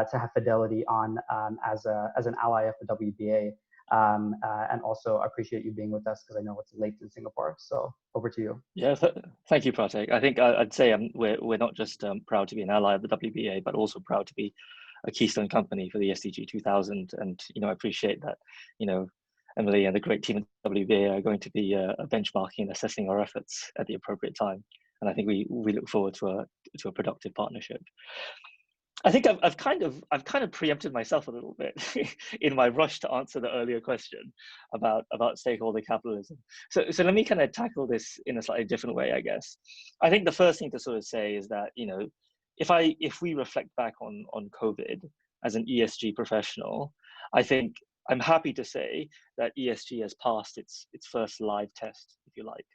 to have Fidelity on as an ally of the WBA, and also appreciate you being with us because I know it's late in Singapore. So over to you. Yeah, thank you, Pratik. I think I'd say we're not just proud to be an ally of the WBA, but also proud to be a keystone company for the SDG 2000. And I appreciate that Emily and the great team at WBA are going to be benchmarking and assessing our efforts at the appropriate time. And I think we look forward to a productive partnership. I think I've kind of preempted myself a little bit in my rush to answer the earlier question about stakeholder capitalism. So let me kind of tackle this in a slightly different way, I guess. I think the first thing to sort of say is that if we reflect back on COVID as an ESG professional, I think I'm happy to say that ESG has passed its first live test, if you like.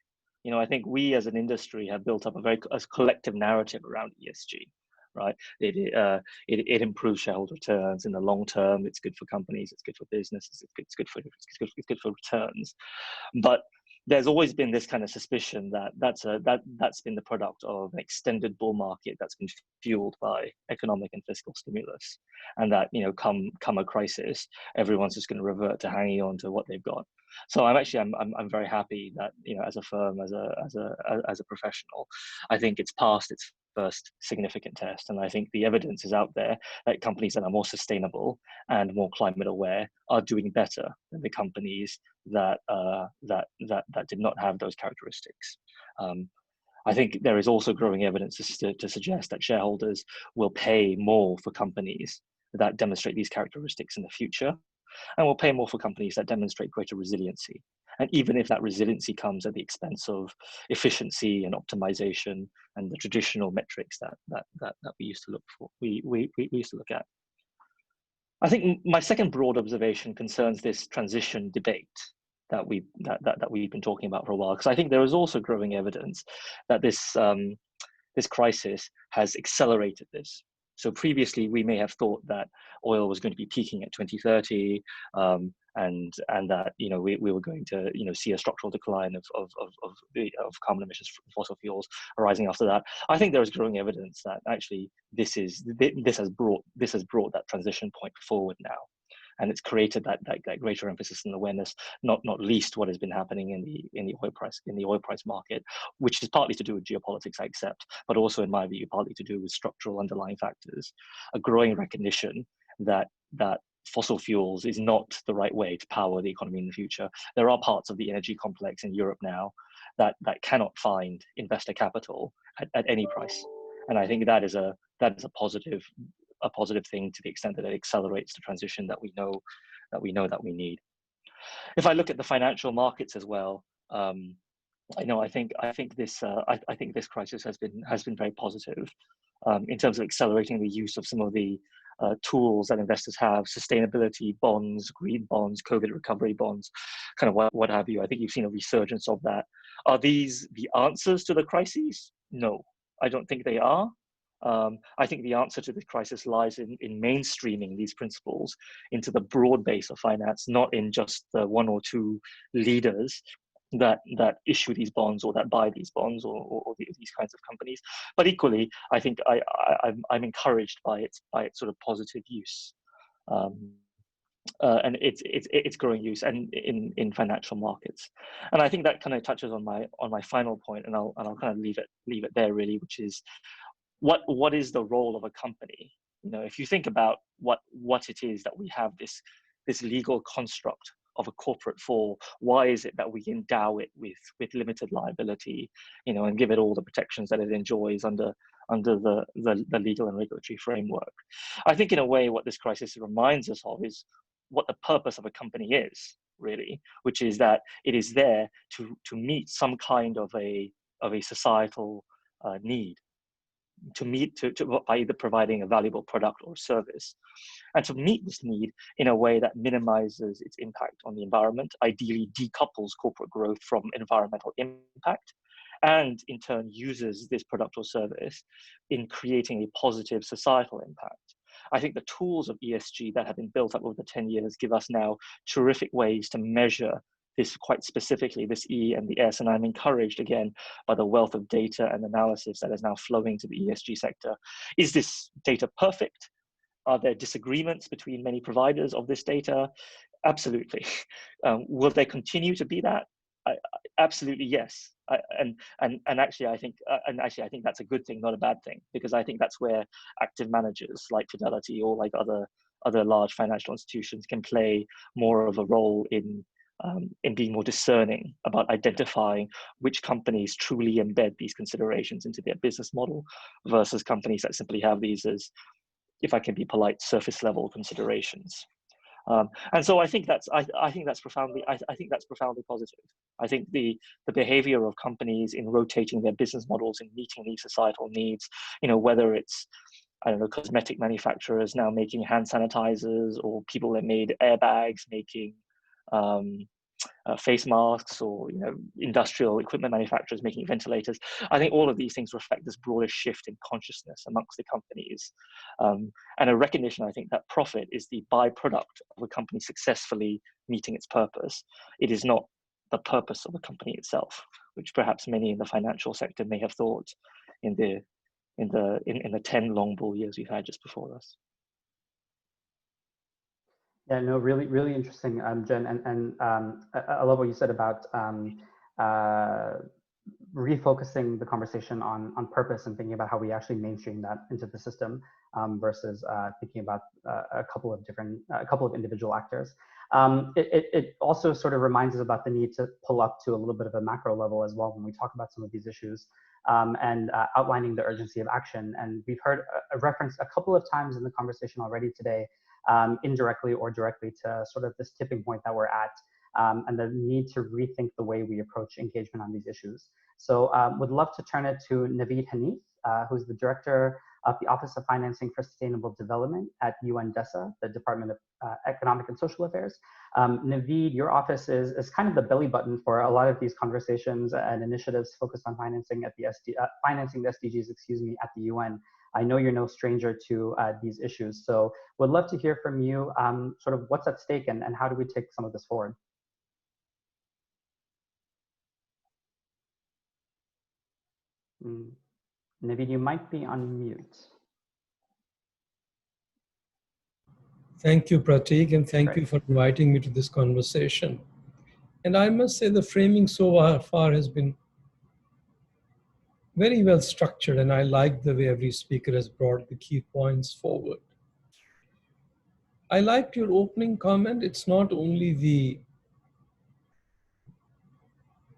I think we as an industry have built up a collective narrative around ESG. Right, it improves shareholder returns in the long term. It's good for companies. It's good for businesses. It's good for returns. But there's always been this kind of suspicion that that's been the product of an extended bull market that's been fueled by economic and fiscal stimulus, and that come a crisis, everyone's just going to revert to hanging on to what they've got. So I'm very happy that as a firm, as a professional, I think it's passed its first significant test, and I think the evidence is out there that companies that are more sustainable and more climate aware are doing better than the companies that did not have those characteristics. I think there is also growing evidence to suggest that shareholders will pay more for companies that demonstrate these characteristics in the future, and will pay more for companies that demonstrate greater resiliency. And even if that resiliency comes at the expense of efficiency and optimization and the traditional metrics that we used to look for, we used to look at. I think my second broad observation concerns this transition debate that we've been talking about for a while, because I think there is also growing evidence that this crisis has accelerated this. So previously, we may have thought that oil was going to be peaking at 2030, and that we were going to see a structural decline of carbon emissions from fossil fuels arising after that. I think there is growing evidence that actually this has brought that transition point forward now, and it's created that greater emphasis and awareness, not least what has been happening in the oil price market, which is partly to do with geopolitics, I accept, but also in my view partly to do with structural underlying factors. A growing recognition that fossil fuels is not the right way to power the economy in the future. There are parts of the energy complex in Europe now that cannot find investor capital at any price, and I think that is a positive thing to the extent that it accelerates the transition that we know that we need. If I look at the financial markets as well, I think this crisis has been very positive in terms of accelerating the use of some of the tools that investors have: sustainability bonds, green bonds, COVID recovery bonds, kind of what have you. I think you've seen a resurgence of that. Are these the answers to the crises? No, I don't think they are. I think the answer to this crisis lies in mainstreaming these principles into the broad base of finance, not in just the one or two leaders that issue these bonds or that buy these bonds or these kinds of companies. But equally, I think I'm encouraged by its sort of positive use, and its growing use and in financial markets. And I think that kind of touches on my final point, and I'll kind of leave it there really, which is what is the role of a company? If you think about what it is that we have this legal construct of a corporate for, why is it that we endow it with limited liability, and give it all the protections that it enjoys under the legal and regulatory framework? I think in a way what this crisis reminds us of is what the purpose of a company is, really, which is that it is there to meet some kind of a societal need, by either providing a valuable product or service, and to meet this need in a way that minimizes its impact on the environment, ideally decouples corporate growth from environmental impact, and in turn uses this product or service in creating a positive societal impact. I think the tools of ESG that have been built up over the 10 years give us now terrific ways to measure this quite specifically, this E and the S, and I'm encouraged again by the wealth of data and analysis that is now flowing to the ESG sector. Is this data perfect? Are there disagreements between many providers of this data? Absolutely. Will they continue to be that? Absolutely yes. Actually, I think that's a good thing, not a bad thing, because I think that's where active managers like Fidelity or like other large financial institutions can play more of a role in being more discerning about identifying which companies truly embed these considerations into their business model versus companies that simply have these as, if I can be polite, surface level considerations. And so I think that's profoundly positive. I think the behavior of companies in rotating their business models and meeting these societal needs, whether it's, I don't know, cosmetic manufacturers now making hand sanitizers, or people that made airbags making face masks, or industrial equipment manufacturers making ventilators. I think all of these things reflect this broader shift in consciousness amongst the companies, and a recognition, I think, that profit is the byproduct of a company successfully meeting its purpose. It is not the purpose of a company itself, which perhaps many in the financial sector may have thought in the 10 long bull years we've had just before us. Yeah, no, really, really interesting, Jen, and I love what you said about refocusing the conversation on purpose and thinking about how we actually mainstream that into the system versus thinking about a couple of individual actors. It also sort of reminds us about the need to pull up to a little bit of a macro level as well when we talk about some of these issues. and outlining the urgency of action. And we've heard a reference a couple of times in the conversation already today, indirectly or directly, to sort of this tipping point that we're at, and the need to rethink the way we approach engagement on these issues. So would love to turn it to Naveed Hanif, who's the Director of the Office of Financing for Sustainable Development at Desai, the Department of Economic and Social Affairs. Naveed, your office is kind of the belly button for a lot of these conversations and initiatives focused on financing at the financing the SDGs, at the UN. I know you're no stranger to these issues, so would love to hear from you sort of what's at stake and how do we take some of this forward? Naveed, you might be on mute. Thank you, Pratik, and thank you for inviting me to this conversation. And I must say the framing so far has been very well structured, and I like the way every speaker has brought the key points forward. I liked your opening comment. It's not only the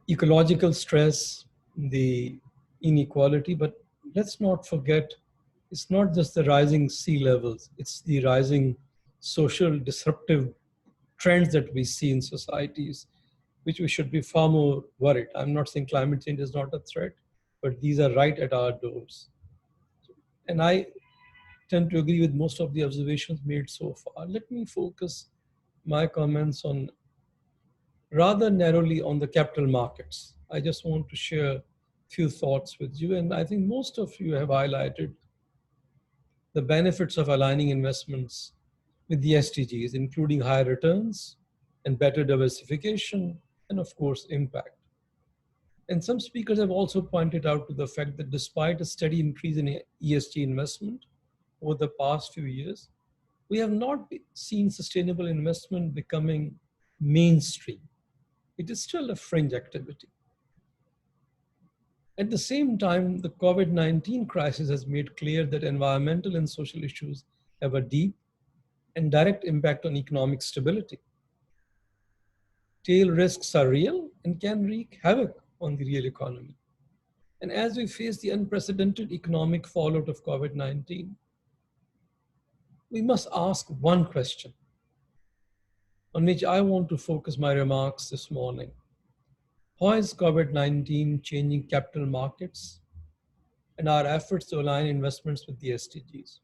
ecological stress, the inequality, but let's not forget, it's not just the rising sea levels, it's the rising social disruptive trends that we see in societies, which we should be far more worried. I'm not saying climate change is not a threat, but these are right at our doors. And I tend to agree with most of the observations made so far. Let me focus my comments on rather narrowly on the capital markets. I just want to share a few thoughts with you. And I think most of you have highlighted the benefits of aligning investments with the SDGs, including higher returns and better diversification, and of course, impact. And some speakers have also pointed out to the fact that despite a steady increase in ESG investment over the past few years, we have not seen sustainable investment becoming mainstream. It is still a fringe activity. At the same time, the COVID-19 crisis has made clear that environmental and social issues have a deep and direct impact on economic stability. Tail risks are real and can wreak havoc on the real economy. And as we face the unprecedented economic fallout of COVID-19, we must ask one question on which I want to focus my remarks this morning. How is COVID-19 changing capital markets and our efforts to align investments with the SDGs?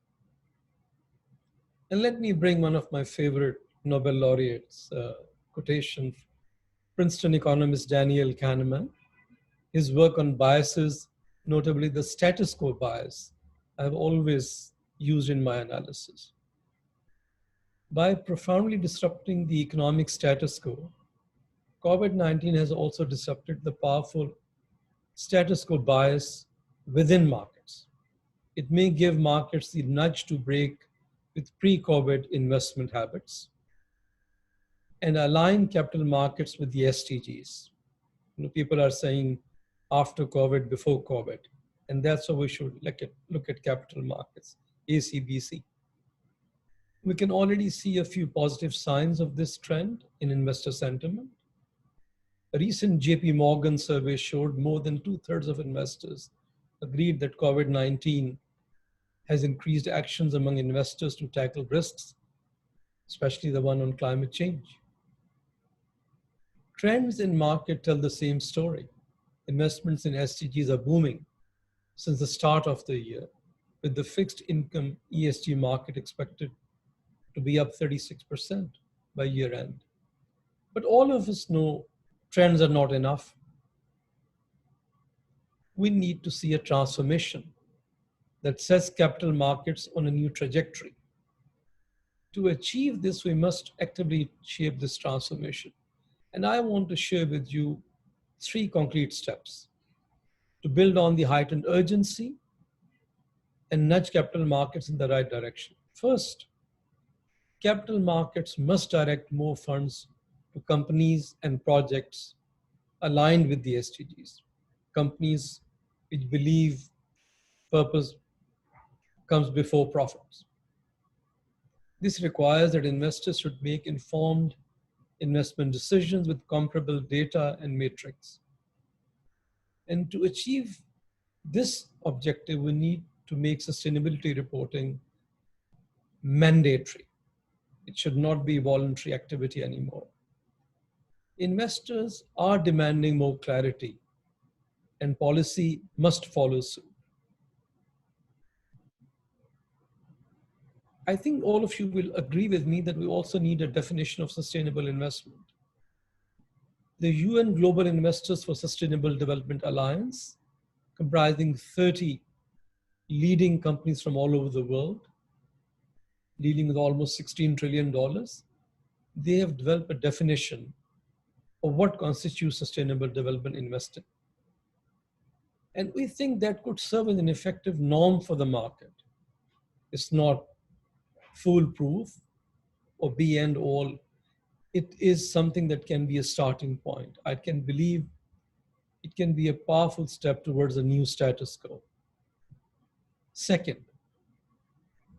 And let me bring one of my favorite Nobel laureates, quotation, Princeton economist Daniel Kahneman. His work on biases, notably the status quo bias, I've always used in my analysis. By profoundly disrupting the economic status quo, COVID-19 has also disrupted the powerful status quo bias within markets. It may give markets the nudge to break with pre-COVID investment habits and align capital markets with the SDGs. You know, people are saying after COVID, before COVID, and that's how we should look at capital markets, ACBC. We can already see a few positive signs of this trend in investor sentiment. A recent JP Morgan survey showed more than 2/3 of investors agreed that COVID-19 has increased actions among investors to tackle risks, especially the one on climate change. Trends in market tell the same story. Investments in SDGs are booming since the start of the year, with the fixed income ESG market expected to be up 36% by year end. But all of us know trends are not enough. We need to see a transformation that sets capital markets on a new trajectory. To achieve this, we must actively shape this transformation. And I want to share with you 3 concrete steps to build on the heightened urgency and nudge capital markets in the right direction. First, capital markets must direct more funds to companies and projects aligned with the SDGs. Companies which believe purpose comes before profits. This requires that investors should make informed investment decisions with comparable data and metrics. And to achieve this objective, we need to make sustainability reporting mandatory. It should not be voluntary activity anymore. Investors are demanding more clarity, and policy must follow suit. I think all of you will agree with me that we also need a definition of sustainable investment. The UN Global Investors for Sustainable Development Alliance, comprising 30 leading companies from all over the world, dealing with almost $16 trillion, they have developed a definition of what constitutes sustainable development investing. And we think that could serve as an effective norm for the market. It's not foolproof or be and all. It is something that can be a starting point. I can believe it can be a powerful step towards a new status quo. Second,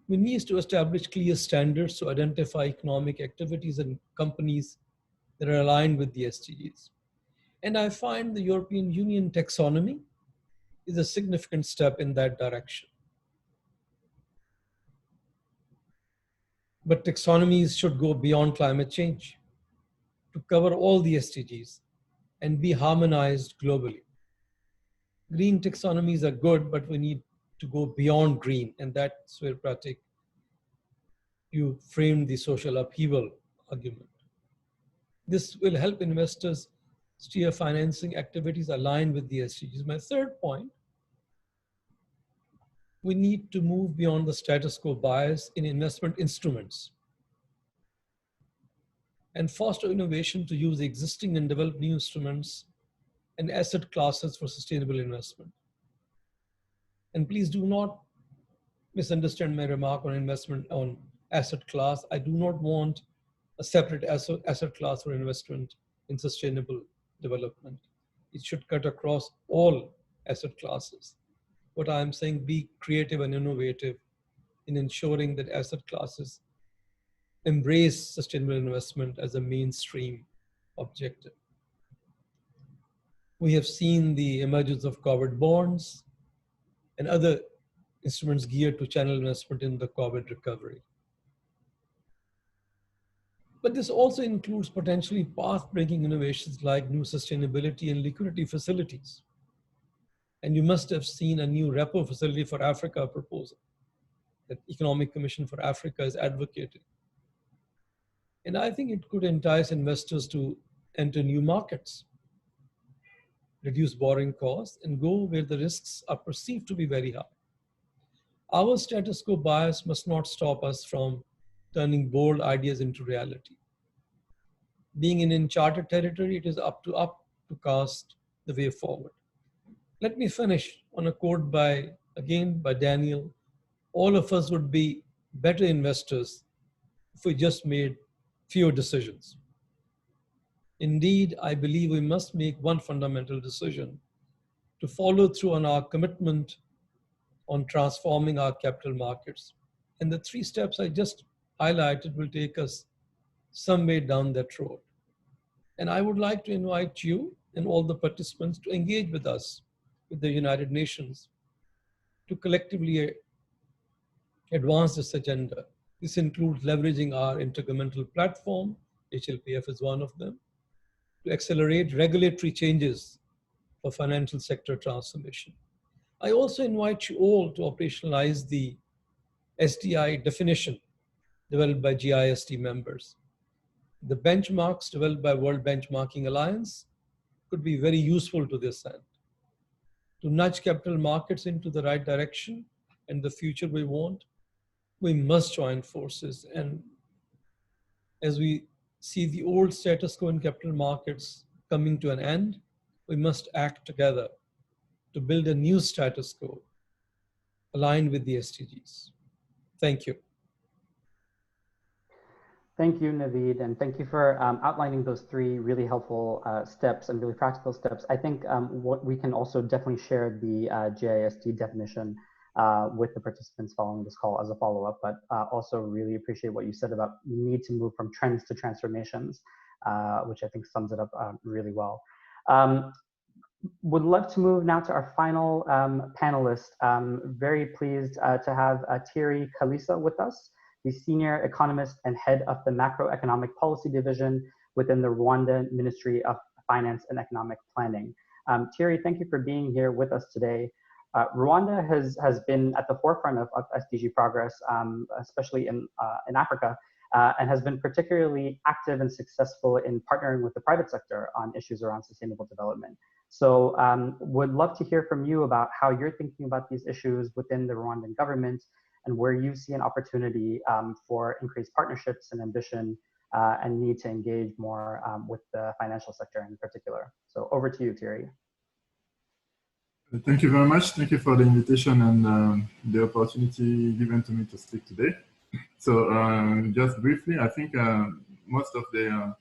we need to establish clear standards to identify economic activities and companies that are aligned with the SDGs. And I find the European Union taxonomy is a significant step in that direction. But taxonomies should go beyond climate change to cover all the SDGs and be harmonized globally. Green taxonomies are good, but we need to go beyond green. And that's where, Pratik, you framed the social upheaval argument. This will help investors steer financing activities aligned with the SDGs. My third point, we need to move beyond the status quo bias in investment instruments and foster innovation to use existing and develop new instruments and asset classes for sustainable investment. And please do not misunderstand my remark on investment on asset class. I do not want a separate asset class for investment in sustainable development. It should cut across all asset classes. What I'm saying, be creative and innovative in ensuring that asset classes embrace sustainable investment as a mainstream objective. We have seen the emergence of covered bonds and other instruments geared to channel investment in the COVID recovery. But this also includes potentially path-breaking innovations like new sustainability and liquidity facilities. And you must have seen a new repo facility for Africa proposal that Economic Commission for Africa is advocating. And I think it could entice investors to enter new markets, reduce borrowing costs, and go where the risks are perceived to be very high. Our status quo bias must not stop us from turning bold ideas into reality. Being in uncharted territory, it is up to cast the way forward. Let me finish on a quote by Daniel. All of us would be better investors if we just made fewer decisions. Indeed, I believe we must make one fundamental decision to follow through on our commitment on transforming our capital markets. And the 3 steps I just highlighted will take us some way down that road. And I would like to invite you and all the participants to engage with us, with the United Nations, to collectively advance this agenda. This includes leveraging our intergovernmental platform, HLPF is one of them, to accelerate regulatory changes for financial sector transformation. I also invite you all to operationalize the SDI definition developed by GIST members. The benchmarks developed by World Benchmarking Alliance could be very useful to this end. To nudge capital markets into the right direction and the future we want, we must join forces. And as we see the old status quo in capital markets coming to an end, we must act together to build a new status quo aligned with the SDGs. Thank you. Thank you, Naveed, and thank you for outlining those 3 really helpful steps and really practical steps. I think what we can also definitely share the GIST definition with the participants following this call as a follow-up, but also really appreciate what you said about the need to move from trends to transformations, which I think sums it up really well. Would love to move now to our final panelist. Very pleased to have Thierry Kalisa with us, the Senior Economist and Head of the Macroeconomic Policy Division within the Rwanda Ministry of Finance and Economic Planning. Thierry, thank you for being here with us today. Rwanda has been at the forefront of SDG progress, especially in Africa, and has been particularly active and successful in partnering with the private sector on issues around sustainable development. So would love to hear from you about how you're thinking about these issues within the Rwandan government and where you see an opportunity for increased partnerships and ambition and need to engage more with the financial sector in particular. So over to you, Thierry. Thank you very much. Thank you for the invitation and the opportunity given to me to speak today. So just briefly, I think most of the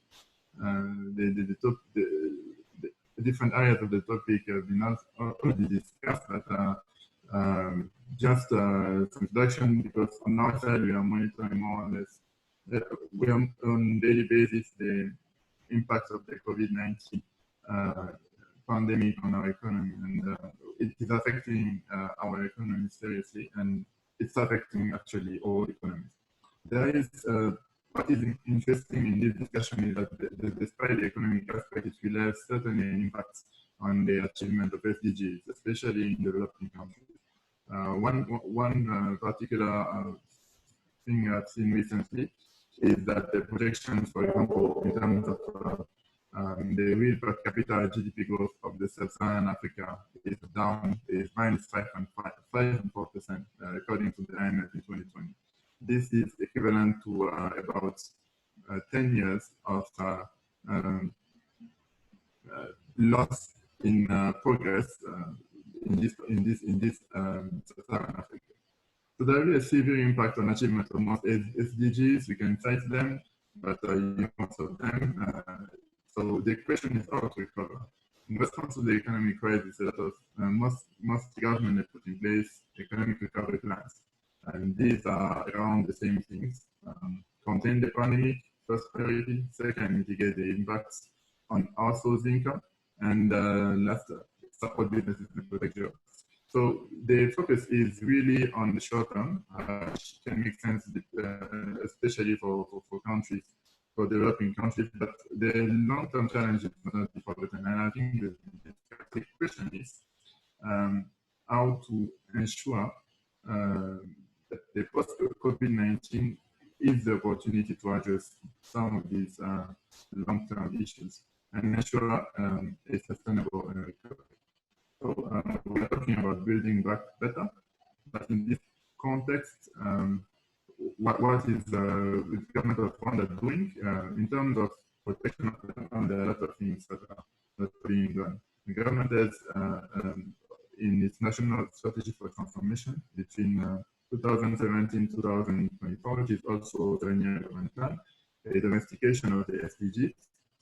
different areas of the topic have been already discussed, but just some introduction, because on our side we are monitoring more or less, we are on a daily basis the impact of the COVID-19 pandemic on our economy, and it is affecting our economy seriously, and it's affecting actually all economies. There is what is interesting in this discussion is that despite the economic aspect, it will have certainly an impact on the achievement of SDGs, especially in developing countries. One particular thing I've seen recently is that the projections, for example, in terms of the real per capita GDP growth of the sub-Saharan Africa is down, is minus 5.4%, according to the IMF in 2020. This is equivalent to about 10 years of loss in progress in this sub-Saharan Africa. So there is a severe impact on achievement of most SDGs. We can cite them, but most of them. So the question is how to recover. In response to the economic crisis, a lot of most governments have put in place economic recovery plans, and these are around the same things: contain the pandemic, first priority; second, mitigate the impacts on household income; and last, support businesses and protect jobs. So the focus is really on the short term, which can make sense, especially for countries, for developing countries, but the long-term challenges must not be forgotten. And I think the question is how to ensure that the post-COVID-19 is the opportunity to address some of these long-term issues and ensure a sustainable recovery. So we're talking about building back better, but in this context, what is the government of Rwanda doing in terms of protection of the land? There are a lot of things that are being done. The government has, in its national strategy for transformation between 2017-2024, which is also the 10-year development plan, a domestication of the SDGs.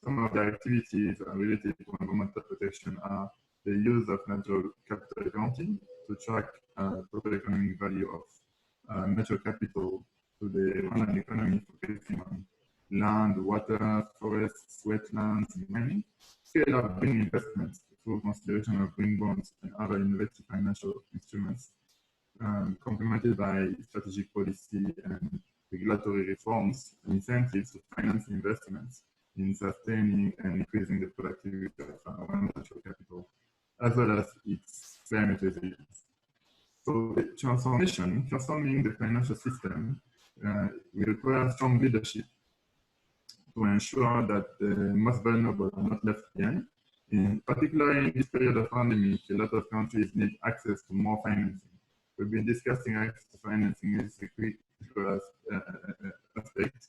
Some of the activities related to environmental protection are the use of natural capital accounting to track total economic value of natural capital to the Rwandan economy, focusing on land, water, forests, wetlands, and mining. Scale up green investments through consideration of green bonds and other innovative financial instruments, complemented by strategic policy and regulatory reforms and incentives to finance investments in sustaining and increasing the productivity of our natural capital, as well as its climate resilience. So the transforming the financial system will require strong leadership to ensure that the most vulnerable are not left behind. In particular, in this period of pandemic, a lot of countries need access to more financing. We've been discussing access to financing as a critical aspect.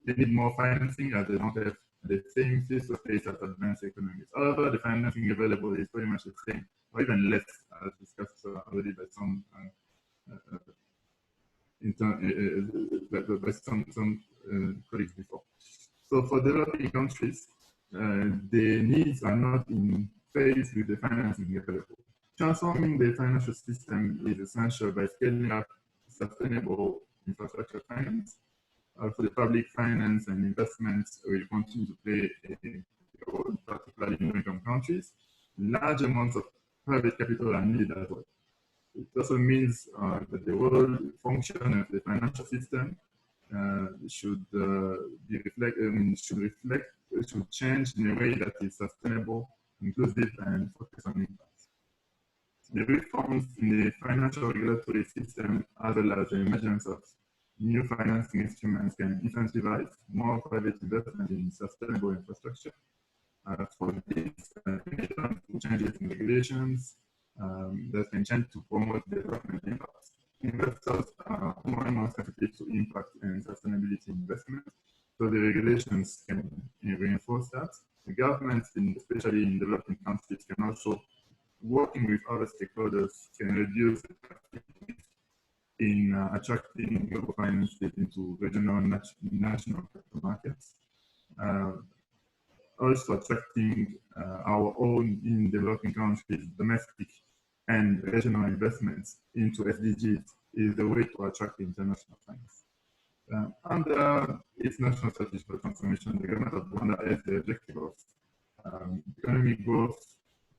They need more financing as they don't have the same fiscal space as advanced economies. However, the financing available is pretty much the same, or even less, as discussed already by some colleagues before. So for developing countries, the needs are not in phase with the financing available. Transforming the financial system is essential by scaling up sustainable infrastructure finance. Also, the public finance and investments will continue to play a role, particularly in low-income countries. large amounts of private capital are needed as well. It also means that the whole function of the financial system should should change in a way that is sustainable, inclusive, and focused on impact. The reforms in the financial regulatory system, as well as the emergence of new financing instruments, can incentivize more private investment in sustainable infrastructure. For this, changes in regulations that can change to promote development impacts. Investors are more and more sensitive to impact and sustainability investment, so the regulations can reinforce that. The governments, especially in developing countries, can also, working with other stakeholders, can reduce in attracting global finances into regional and national capital markets. Also attracting our own in developing countries, domestic and regional investments into SDGs is the way to attract international finance. Under its national strategy for transformation, the government of Rwanda has the objective of economic growth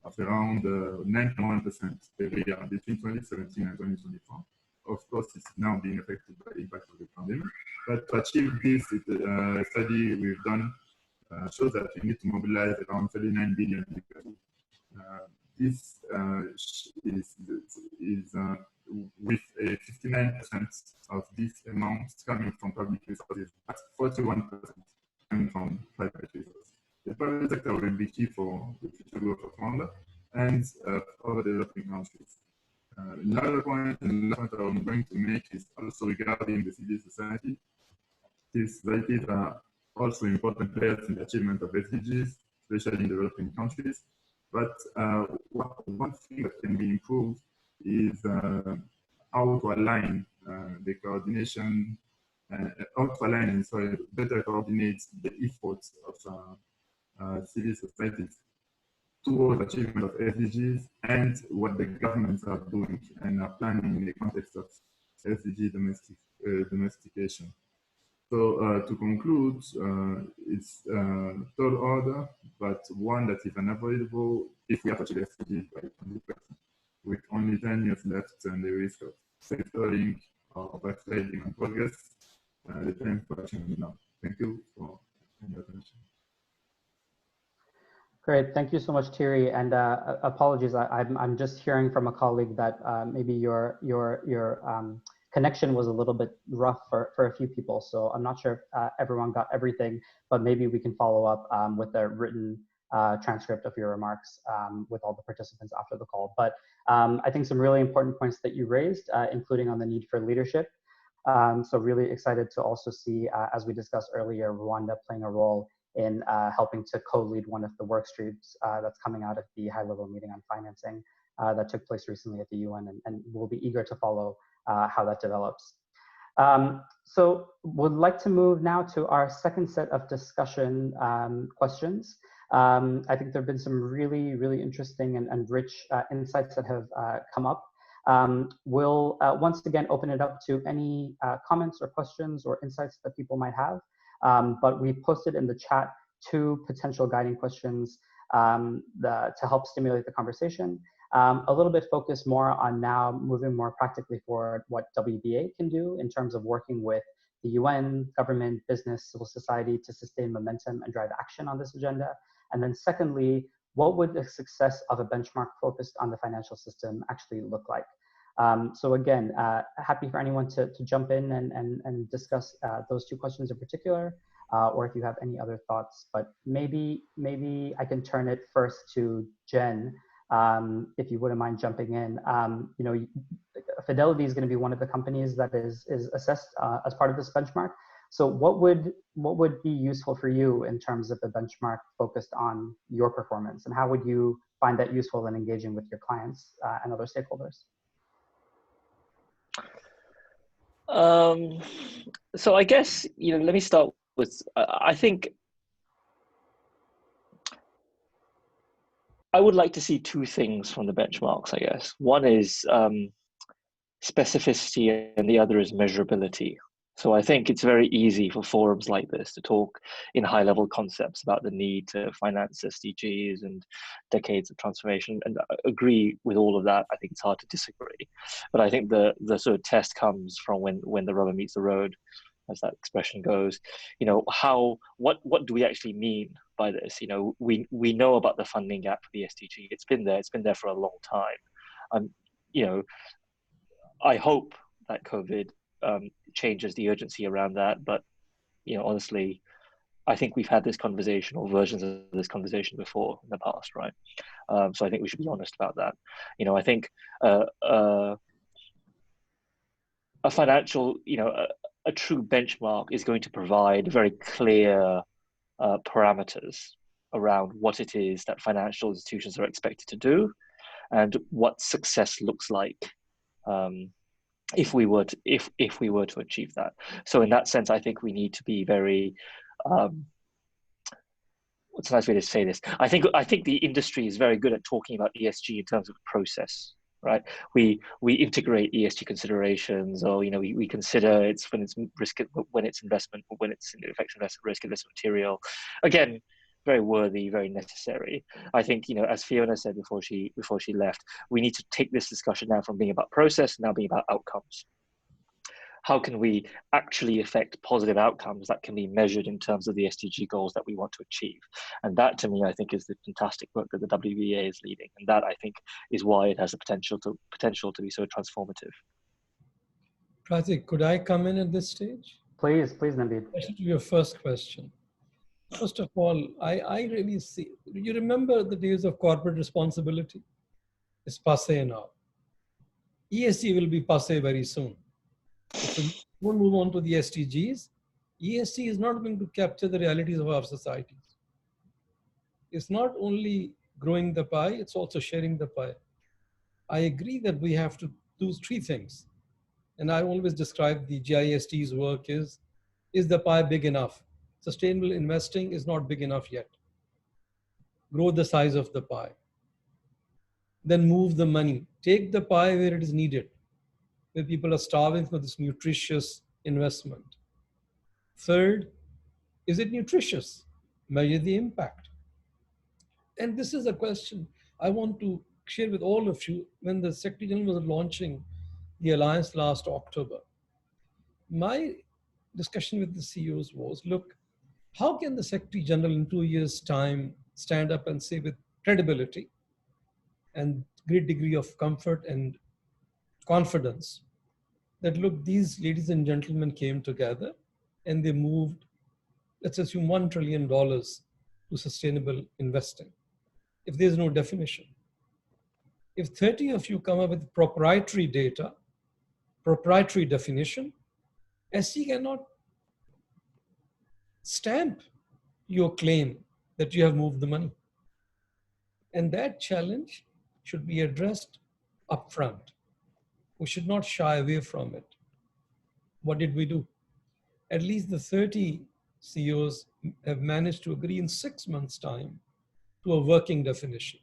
of around 91% every year between 2017 and 2024. Of course, it's now being affected by the impact of the pandemic. But to achieve this, a study we've done shows that we need to mobilize around 39 billion. This is with a 59% of this amount coming from public resources, at 41% coming from private resources. The private sector will be key for the future growth of Rwanda and other developing countries. Another point I'm going to make is also regarding the civil society. Civil societies are also important players in the achievement of SDGs, especially in developing countries. But one thing that can be improved is how to align the coordination, better coordinate the efforts of civil societies towards achievement of SDGs and what the governments are doing and are planning in the context of SDG domestication. So to conclude, it's third order, but one that is unavoidable if we have to achieve SDGs by 2020, with only 10 years left and the risk of stalling or backsliding on progress. The time for action is now. Thank you for your attention. Great, thank you so much, Thierry. And apologies, I'm just hearing from a colleague that maybe your connection was a little bit rough for a few people. So I'm not sure if everyone got everything, but maybe we can follow up with a written transcript of your remarks with all the participants after the call. But I think some really important points that you raised, including on the need for leadership. So really excited to also see, as we discussed earlier, Rwanda playing a role in helping to co-lead one of the work streams that's coming out of the high-level meeting on financing that took place recently at the UN, and we'll be eager to follow how that develops. So would like to move now to our second set of discussion questions. I think there have been some really, really interesting and rich insights that have come up. We'll once again open it up to any comments or questions or insights that people might have. But we posted in the chat 2 potential guiding questions to help stimulate the conversation. A little bit focused more on now moving more practically forward what WBA can do in terms of working with the UN, government, business, civil society to sustain momentum and drive action on this agenda. And then secondly, what would the success of a benchmark focused on the financial system actually look like? So again, happy for anyone to jump in and discuss those 2 questions in particular, or if you have any other thoughts. But maybe I can turn it first to Jen, if you wouldn't mind jumping in. You know, Fidelity is going to be one of the companies that is assessed as part of this benchmark. So what would be useful for you in terms of the benchmark focused on your performance, and how would you find that useful in engaging with your clients and other stakeholders? So I guess, you know, let me start with, I think I would like to see 2 things from the benchmarks, I guess. One is specificity and the other is measurability. So I think it's very easy for forums like this to talk in high-level concepts about the need to finance SDGs and decades of transformation, and I agree with all of that. I think it's hard to disagree, but I think the sort of test comes from when the rubber meets the road, as that expression goes. You know, what do we actually mean by this? You know, we know about the funding gap for the SDG. It's been there for a long time. You know, I hope that COVID changes the urgency around that. But, you know, honestly, I think we've had this conversation or versions of this conversation before in the past, right? So I think we should be honest about that. You know, I think a financial, you know, a true benchmark is going to provide very clear parameters around what it is that financial institutions are expected to do and what success looks like. If we were to achieve that. So in that sense, I think we need to be very, what's a nice way to say this? I think the industry is very good at talking about ESG in terms of process, right? We integrate ESG considerations, or, you know, we consider it's when it's risk, when it's investment, when it's effects investment risk, investment material. Again, very worthy, very necessary. I think, you know, as Fiona said before she left, we need to take this discussion now from being about process, now being about outcomes. How can we actually affect positive outcomes that can be measured in terms of the SDG goals that we want to achieve? And that, to me, I think, is the fantastic work that the WBA is leading. And that, I think, is why it has the potential to be so transformative. Pratik, could I come in at this stage? Please, Naveed. To your first question. First of all, I really see, you remember the days of corporate responsibility? It's passé now. ESG will be passé very soon. If we won't move on to the SDGs, ESG is not going to capture the realities of our societies. It's not only growing the pie, it's also sharing the pie. I agree that we have to do three things. And I always describe the GIST's work is the pie big enough? Sustainable investing is not big enough yet. Grow the size of the pie. Then move the money. Take the pie where it is needed, where people are starving for this nutritious investment. Third, is it nutritious? Measure the impact. And this is a question I want to share with all of you. When the Secretary General was launching the Alliance last October, my discussion with the CEOs was, look, how can the Secretary General in 2 years' time stand up and say with credibility and great degree of comfort and confidence that, look, these ladies and gentlemen came together and they moved, let's assume $1 trillion to sustainable investing, if there's no definition? If 30 of you come up with proprietary data, proprietary definition, SC cannot stamp your claim that you have moved the money. And that challenge should be addressed upfront. We should not shy away from it. What did we do? At least the 30 CEOs have managed to agree in 6 months' time to a working definition.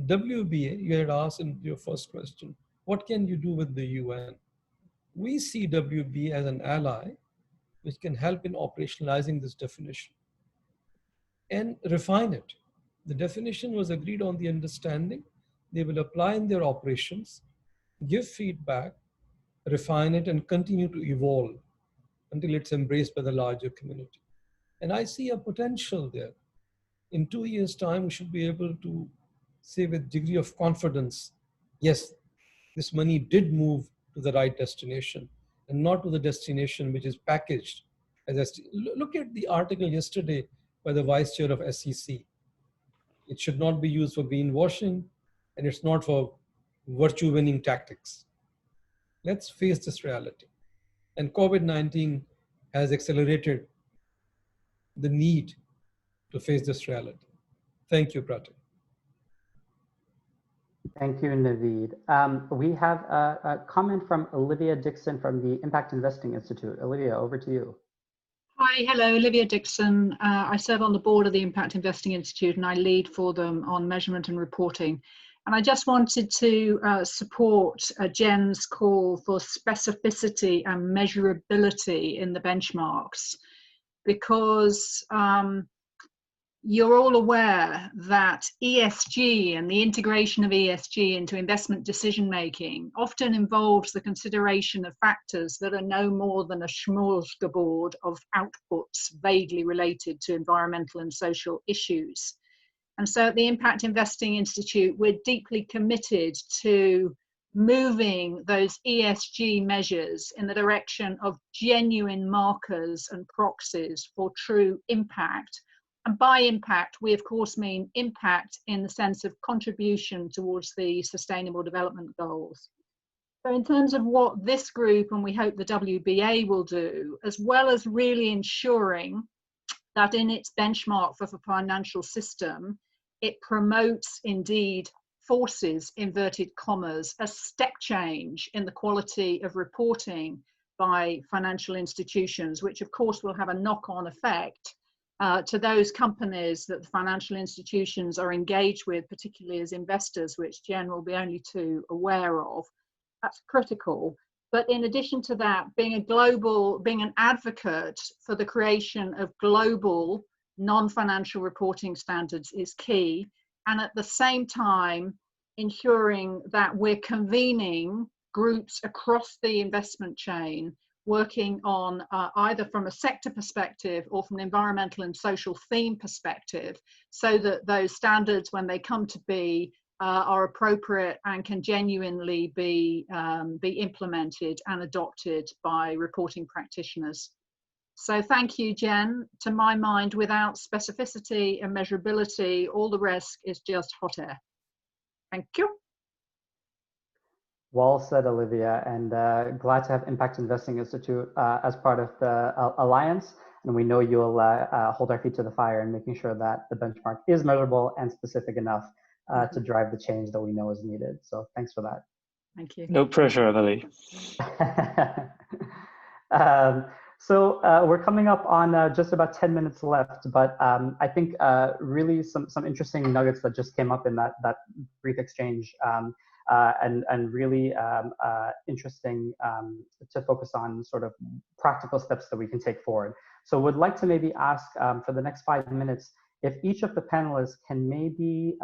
WBA, you had asked in your first question, what can you do with the UN? We see WBA as an ally which can help in operationalizing this definition and refine it. The definition was agreed on the understanding. They will apply in their operations, give feedback, refine it, and continue to evolve until it's embraced by the larger community. And I see a potential there. In 2 years' time, we should be able to say with degree of confidence, yes, this money did move to the right destination and not to the destination which is packaged as look at the article yesterday by the Vice Chair of SEC. It should not be used for greenwashing, and it's not for virtue-winning tactics. Let's face this reality. And COVID-19 has accelerated the need to face this reality. Thank you, Pratik. Thank you, Naveed. We have a comment from Olivia Dixon from the Impact Investing Institute. Olivia, over to you. Hi, hello, Olivia Dixon. I serve on the board of the Impact Investing Institute and I lead for them on measurement and reporting. And I just wanted to support Jen's call for specificity and measurability in the benchmarks, because you're all aware that ESG and the integration of ESG into investment decision making often involves the consideration of factors that are no more than a smorgasbord of outputs vaguely related to environmental and social issues. And so at the Impact Investing Institute, we're deeply committed to moving those ESG measures in the direction of genuine markers and proxies for true impact. And by impact, we of course mean impact in the sense of contribution towards the Sustainable Development Goals. So in terms of what this group, and we hope the WBA will do, as well as really ensuring that in its benchmark for the financial system, it promotes, indeed, forces, inverted commas, a step change in the quality of reporting by financial institutions, which of course will have a knock-on effect to those companies that the financial institutions are engaged with, particularly as investors, which Jen will be only too aware of. That's critical. But in addition to that, being an advocate for the creation of global non-financial reporting standards is key. And at the same time, ensuring that we're convening groups across the investment chain, working on either from a sector perspective or from an environmental and social theme perspective, so that those standards, when they come to be, are appropriate and can genuinely be implemented and adopted by reporting practitioners. So thank you, Jen. To my mind, without specificity and measurability, all the rest is just hot air. Thank you. Well said, Olivia, and glad to have Impact Investing Institute as part of the Alliance. And we know you'll hold our feet to the fire in making sure that the benchmark is measurable and specific enough to drive the change that we know is needed. So thanks for that. Thank you. No pressure, Emily. So we're coming up on just about 10 minutes left, but I think really some interesting nuggets that just came up in that brief exchange, and really interesting to focus on sort of practical steps that we can take forward. So would like to maybe ask for the next 5 minutes, if each of the panelists can maybe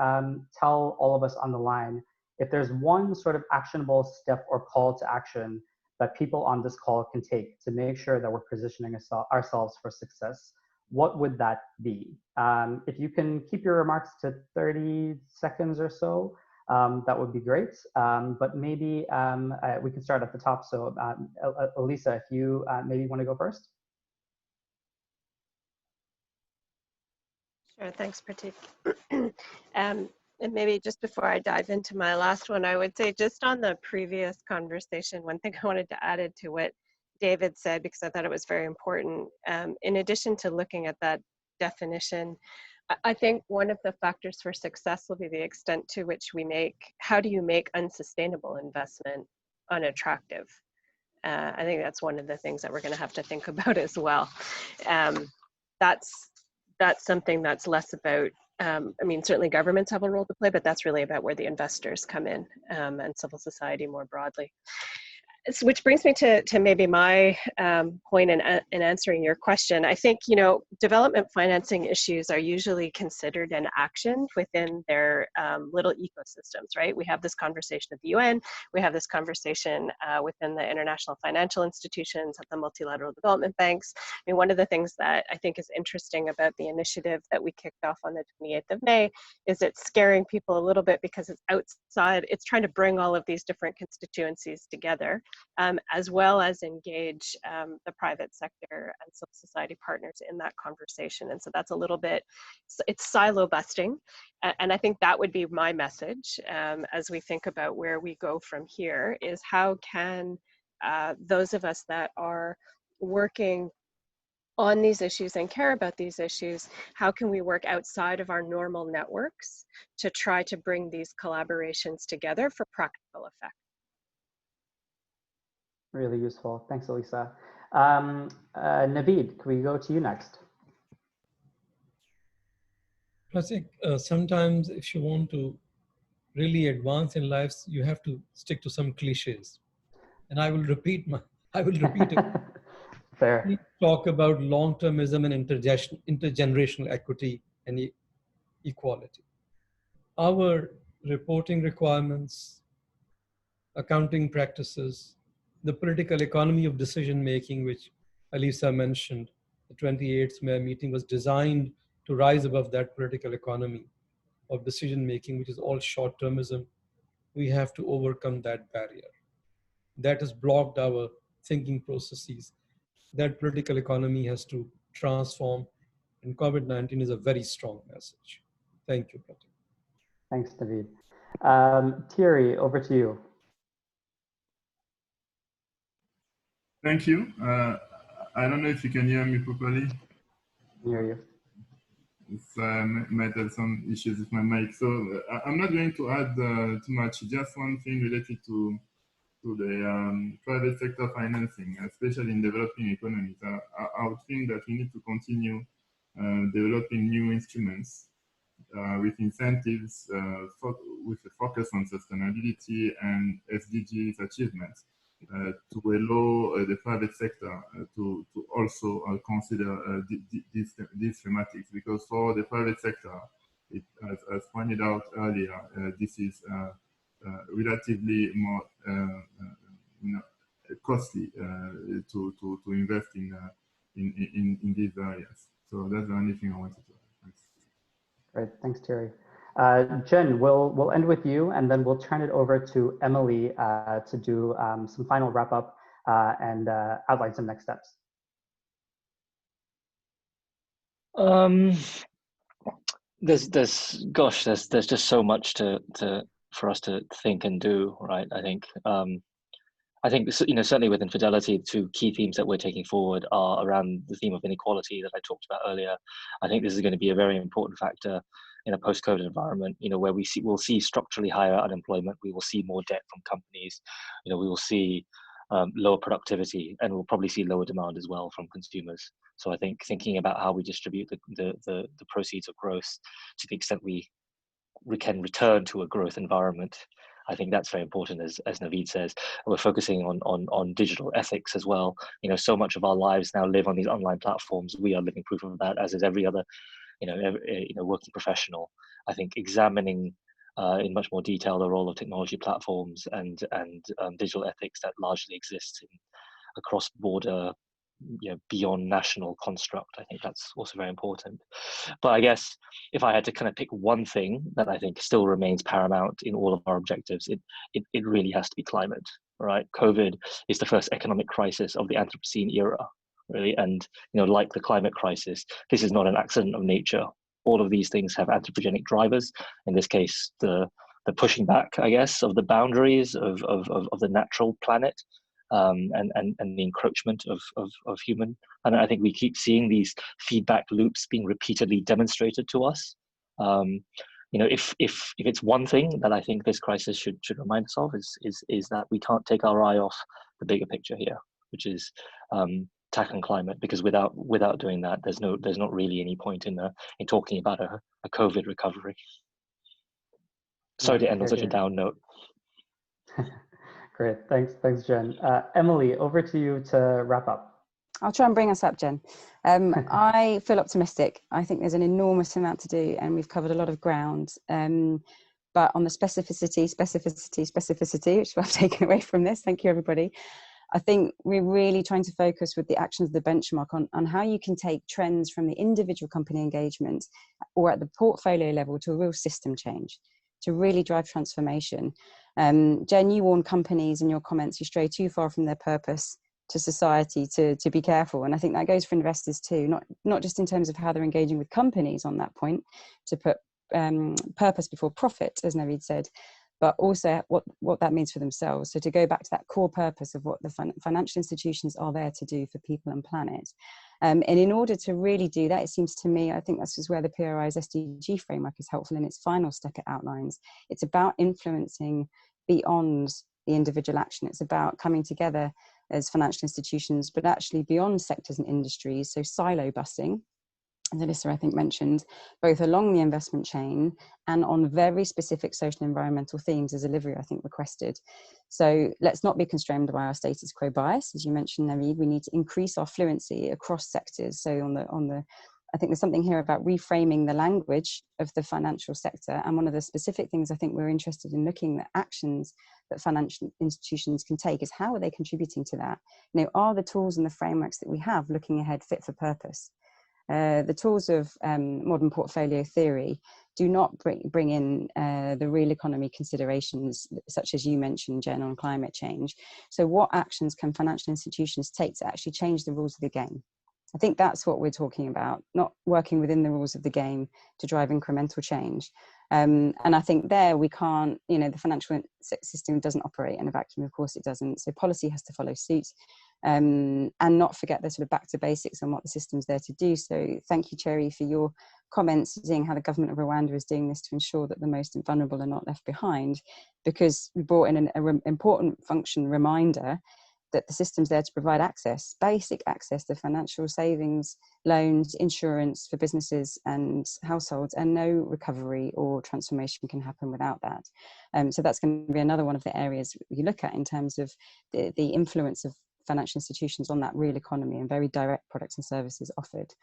tell all of us on the line if there's one sort of actionable step or call to action that people on this call can take to make sure that we're positioning ourselves for success, what would that be? If you can keep your remarks to 30 seconds or so, that would be great. But maybe we can start at the top. So Elisa, if you maybe want to go first. Sure, thanks, Pratik. And maybe just before I dive into my last one, I would say just on the previous conversation, one thing I wanted to add to what David said, because I thought it was very important. In addition to looking at that definition, I think one of the factors for success will be the extent to which how do you make unsustainable investment unattractive? I think that's one of the things that we're going to have to think about as well. That's something that's less about, I mean, certainly governments have a role to play, but that's really about where the investors come in, and civil society more broadly. Which brings me to maybe my point in answering your question. I think, development financing issues are usually considered and actioned within their little ecosystems, right? We have this conversation at the UN, we have this conversation within the international financial institutions, at the multilateral development banks. I mean, one of the things that I think is interesting about the initiative that we kicked off on the 28th of May is it's scaring people a little bit because it's outside, it's trying to bring all of these different constituencies together. As well as engage the private sector and civil society partners in that conversation. And so that's a little bit, it's silo busting. And I think that would be my message as we think about where we go from here, is how can those of us that are working on these issues and care about these issues, how can we work outside of our normal networks to try to bring these collaborations together for practical effect? Really useful. Thanks, Elisa. Naveed, can we go to you next? I think sometimes if you want to really advance in life, you have to stick to some cliches. And I will repeat it. Fair. We talk about long-termism and intergenerational equity and equality. Our reporting requirements, accounting practices, the political economy of decision-making, which Elisa mentioned, the 28th Mayor meeting was designed to rise above that political economy of decision-making, which is all short-termism. We have to overcome that barrier. That has blocked our thinking processes. That political economy has to transform, and COVID-19 is a very strong message. Thank you, Pratik. Thanks, David. Thierry, over to you. Thank you. I don't know if you can hear me properly. I hear you. It's, might have some issues with my mic. So I'm not going to add too much. Just one thing related to the private sector financing, especially in developing economies. I would think that we need to continue developing new instruments with incentives, with a focus on sustainability and SDGs achievements to allow the private sector to also consider these thematics, because for the private sector, as pointed out earlier, this is relatively more costly to invest in these areas. So that's the only thing I wanted to add. Thanks. Great, thanks, Thierry. Jen, we'll end with you, and then we'll turn it over to Emily to do some final wrap up and outline some next steps. There's just so much for us to think and do, right? I think certainly within Fidelity, the two key themes that we're taking forward are around the theme of inequality that I talked about earlier. I think this is going to be a very important factor in a post-COVID environment, where we'll see structurally higher unemployment, we will see more debt from companies, we will see lower productivity, and we'll probably see lower demand as well from consumers. So I think thinking about how we distribute the proceeds of growth to the extent we can return to a growth environment, I think that's very important, as Naveed says. We're focusing on digital ethics as well. So much of our lives now live on these online platforms. We are living proof of that, as is every other working professional. I think examining in much more detail the role of technology platforms and digital ethics that largely exists across border, beyond national construct. I think that's also very important. But I guess if I had to kind of pick one thing that I think still remains paramount in all of our objectives, it really has to be climate, right? COVID is the first economic crisis of the Anthropocene era, really. And, like the climate crisis, this is not an accident of nature. All of these things have anthropogenic drivers. In this case, the pushing back, I guess, of the boundaries of the natural planet, and the encroachment of human. And I think we keep seeing these feedback loops being repeatedly demonstrated to us. If it's one thing that I think this crisis should remind us of, is that we can't take our eye off the bigger picture here, which is tackling climate, because without doing that, there's not really any point in talking about a COVID recovery. Sorry to end on such a down note. Great, thanks, Jen. Emily, over to you to wrap up. I'll try and bring us up, Jen. I feel optimistic. I think there's an enormous amount to do, and we've covered a lot of ground. But on the specificity, which I've taken away from this, thank you, everybody. I think we're really trying to focus with the actions of the benchmark on how you can take trends from the individual company engagement or at the portfolio level to a real system change, to really drive transformation. Jen, you warn companies in your comments you stray too far from their purpose to society to be careful. And I think that goes for investors too, not just in terms of how they're engaging with companies on that point, to put purpose before profit, as Naveed said, but also what that means for themselves. So to go back to that core purpose of what the financial institutions are there to do for people and planet. And in order to really do that, it seems to me, I think this is where the PRI's SDG framework is helpful in its final step it outlines. It's about influencing beyond the individual action. It's about coming together as financial institutions, but actually beyond sectors and industries. So silo busting, as Elisa, I think, mentioned, both along the investment chain and on very specific social and environmental themes, as Olivia, I think, requested. So let's not be constrained by our status quo bias. As you mentioned, Naveed, we need to increase our fluency across sectors. So I think there's something here about reframing the language of the financial sector. And one of the specific things I think we're interested in looking at actions that financial institutions can take is how are they contributing to that? You know, are the tools and the frameworks that we have looking ahead fit for purpose? The tools of modern portfolio theory do not bring in the real economy considerations, such as you mentioned, Jen, on climate change. So what actions can financial institutions take to actually change the rules of the game? I think that's what we're talking about, not working within the rules of the game to drive incremental change. And I think there we can't, you know, the financial system doesn't operate in a vacuum, of course it doesn't. So policy has to follow suit, and not forget the sort of back to basics on what the system's there to do. So thank you, Cherry, for your comments, seeing how the government of Rwanda is doing this to ensure that the most vulnerable are not left behind, because we brought in an important function reminder that the system's there to provide access, basic access to financial savings, loans, insurance for businesses and households, and no recovery or transformation can happen without that. So that's going to be another one of the areas we look at in terms of the influence of financial institutions on that real economy and very direct products and services offered.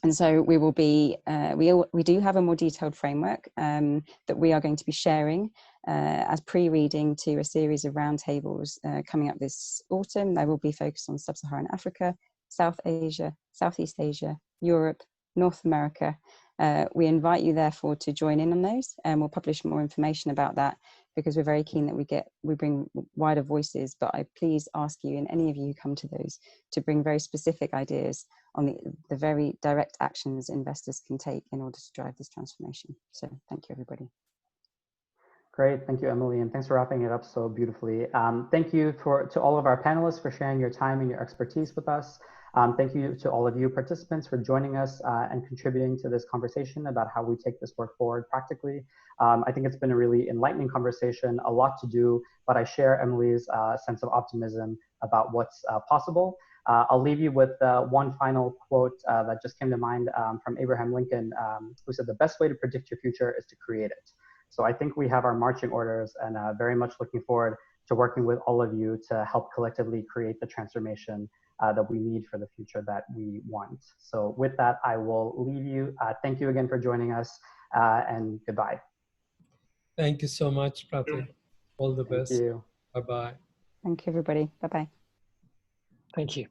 And so we will be, we do have a more detailed framework that we are going to be sharing as pre-reading to a series of roundtables coming up this autumn. They will be focused on Sub-Saharan Africa, South Asia, Southeast Asia, Europe, North America. We invite you therefore to join in on those, and we'll publish more information about that because we're very keen that we bring wider voices. But I please ask you, and any of you who come to those, to bring very specific ideas on the very direct actions investors can take in order to drive this transformation. So thank you, everybody. Great, thank you, Emily, and thanks for wrapping it up so beautifully. Thank you to all of our panelists for sharing your time and your expertise with us. Thank you to all of you participants for joining us and contributing to this conversation about how we take this work forward practically. I think it's been a really enlightening conversation, a lot to do, but I share Emily's sense of optimism about what's possible. I'll leave you with one final quote that just came to mind from Abraham Lincoln, who said, "The best way to predict your future is to create it." So I think we have our marching orders, and very much looking forward to working with all of you to help collectively create the transformation that we need for the future that we want. So with that, I will leave you. Thank you again for joining us, and goodbye. Thank you so much, Pratik. All the best. Thank you. Bye-bye. Thank you, everybody. Bye-bye. Thank you.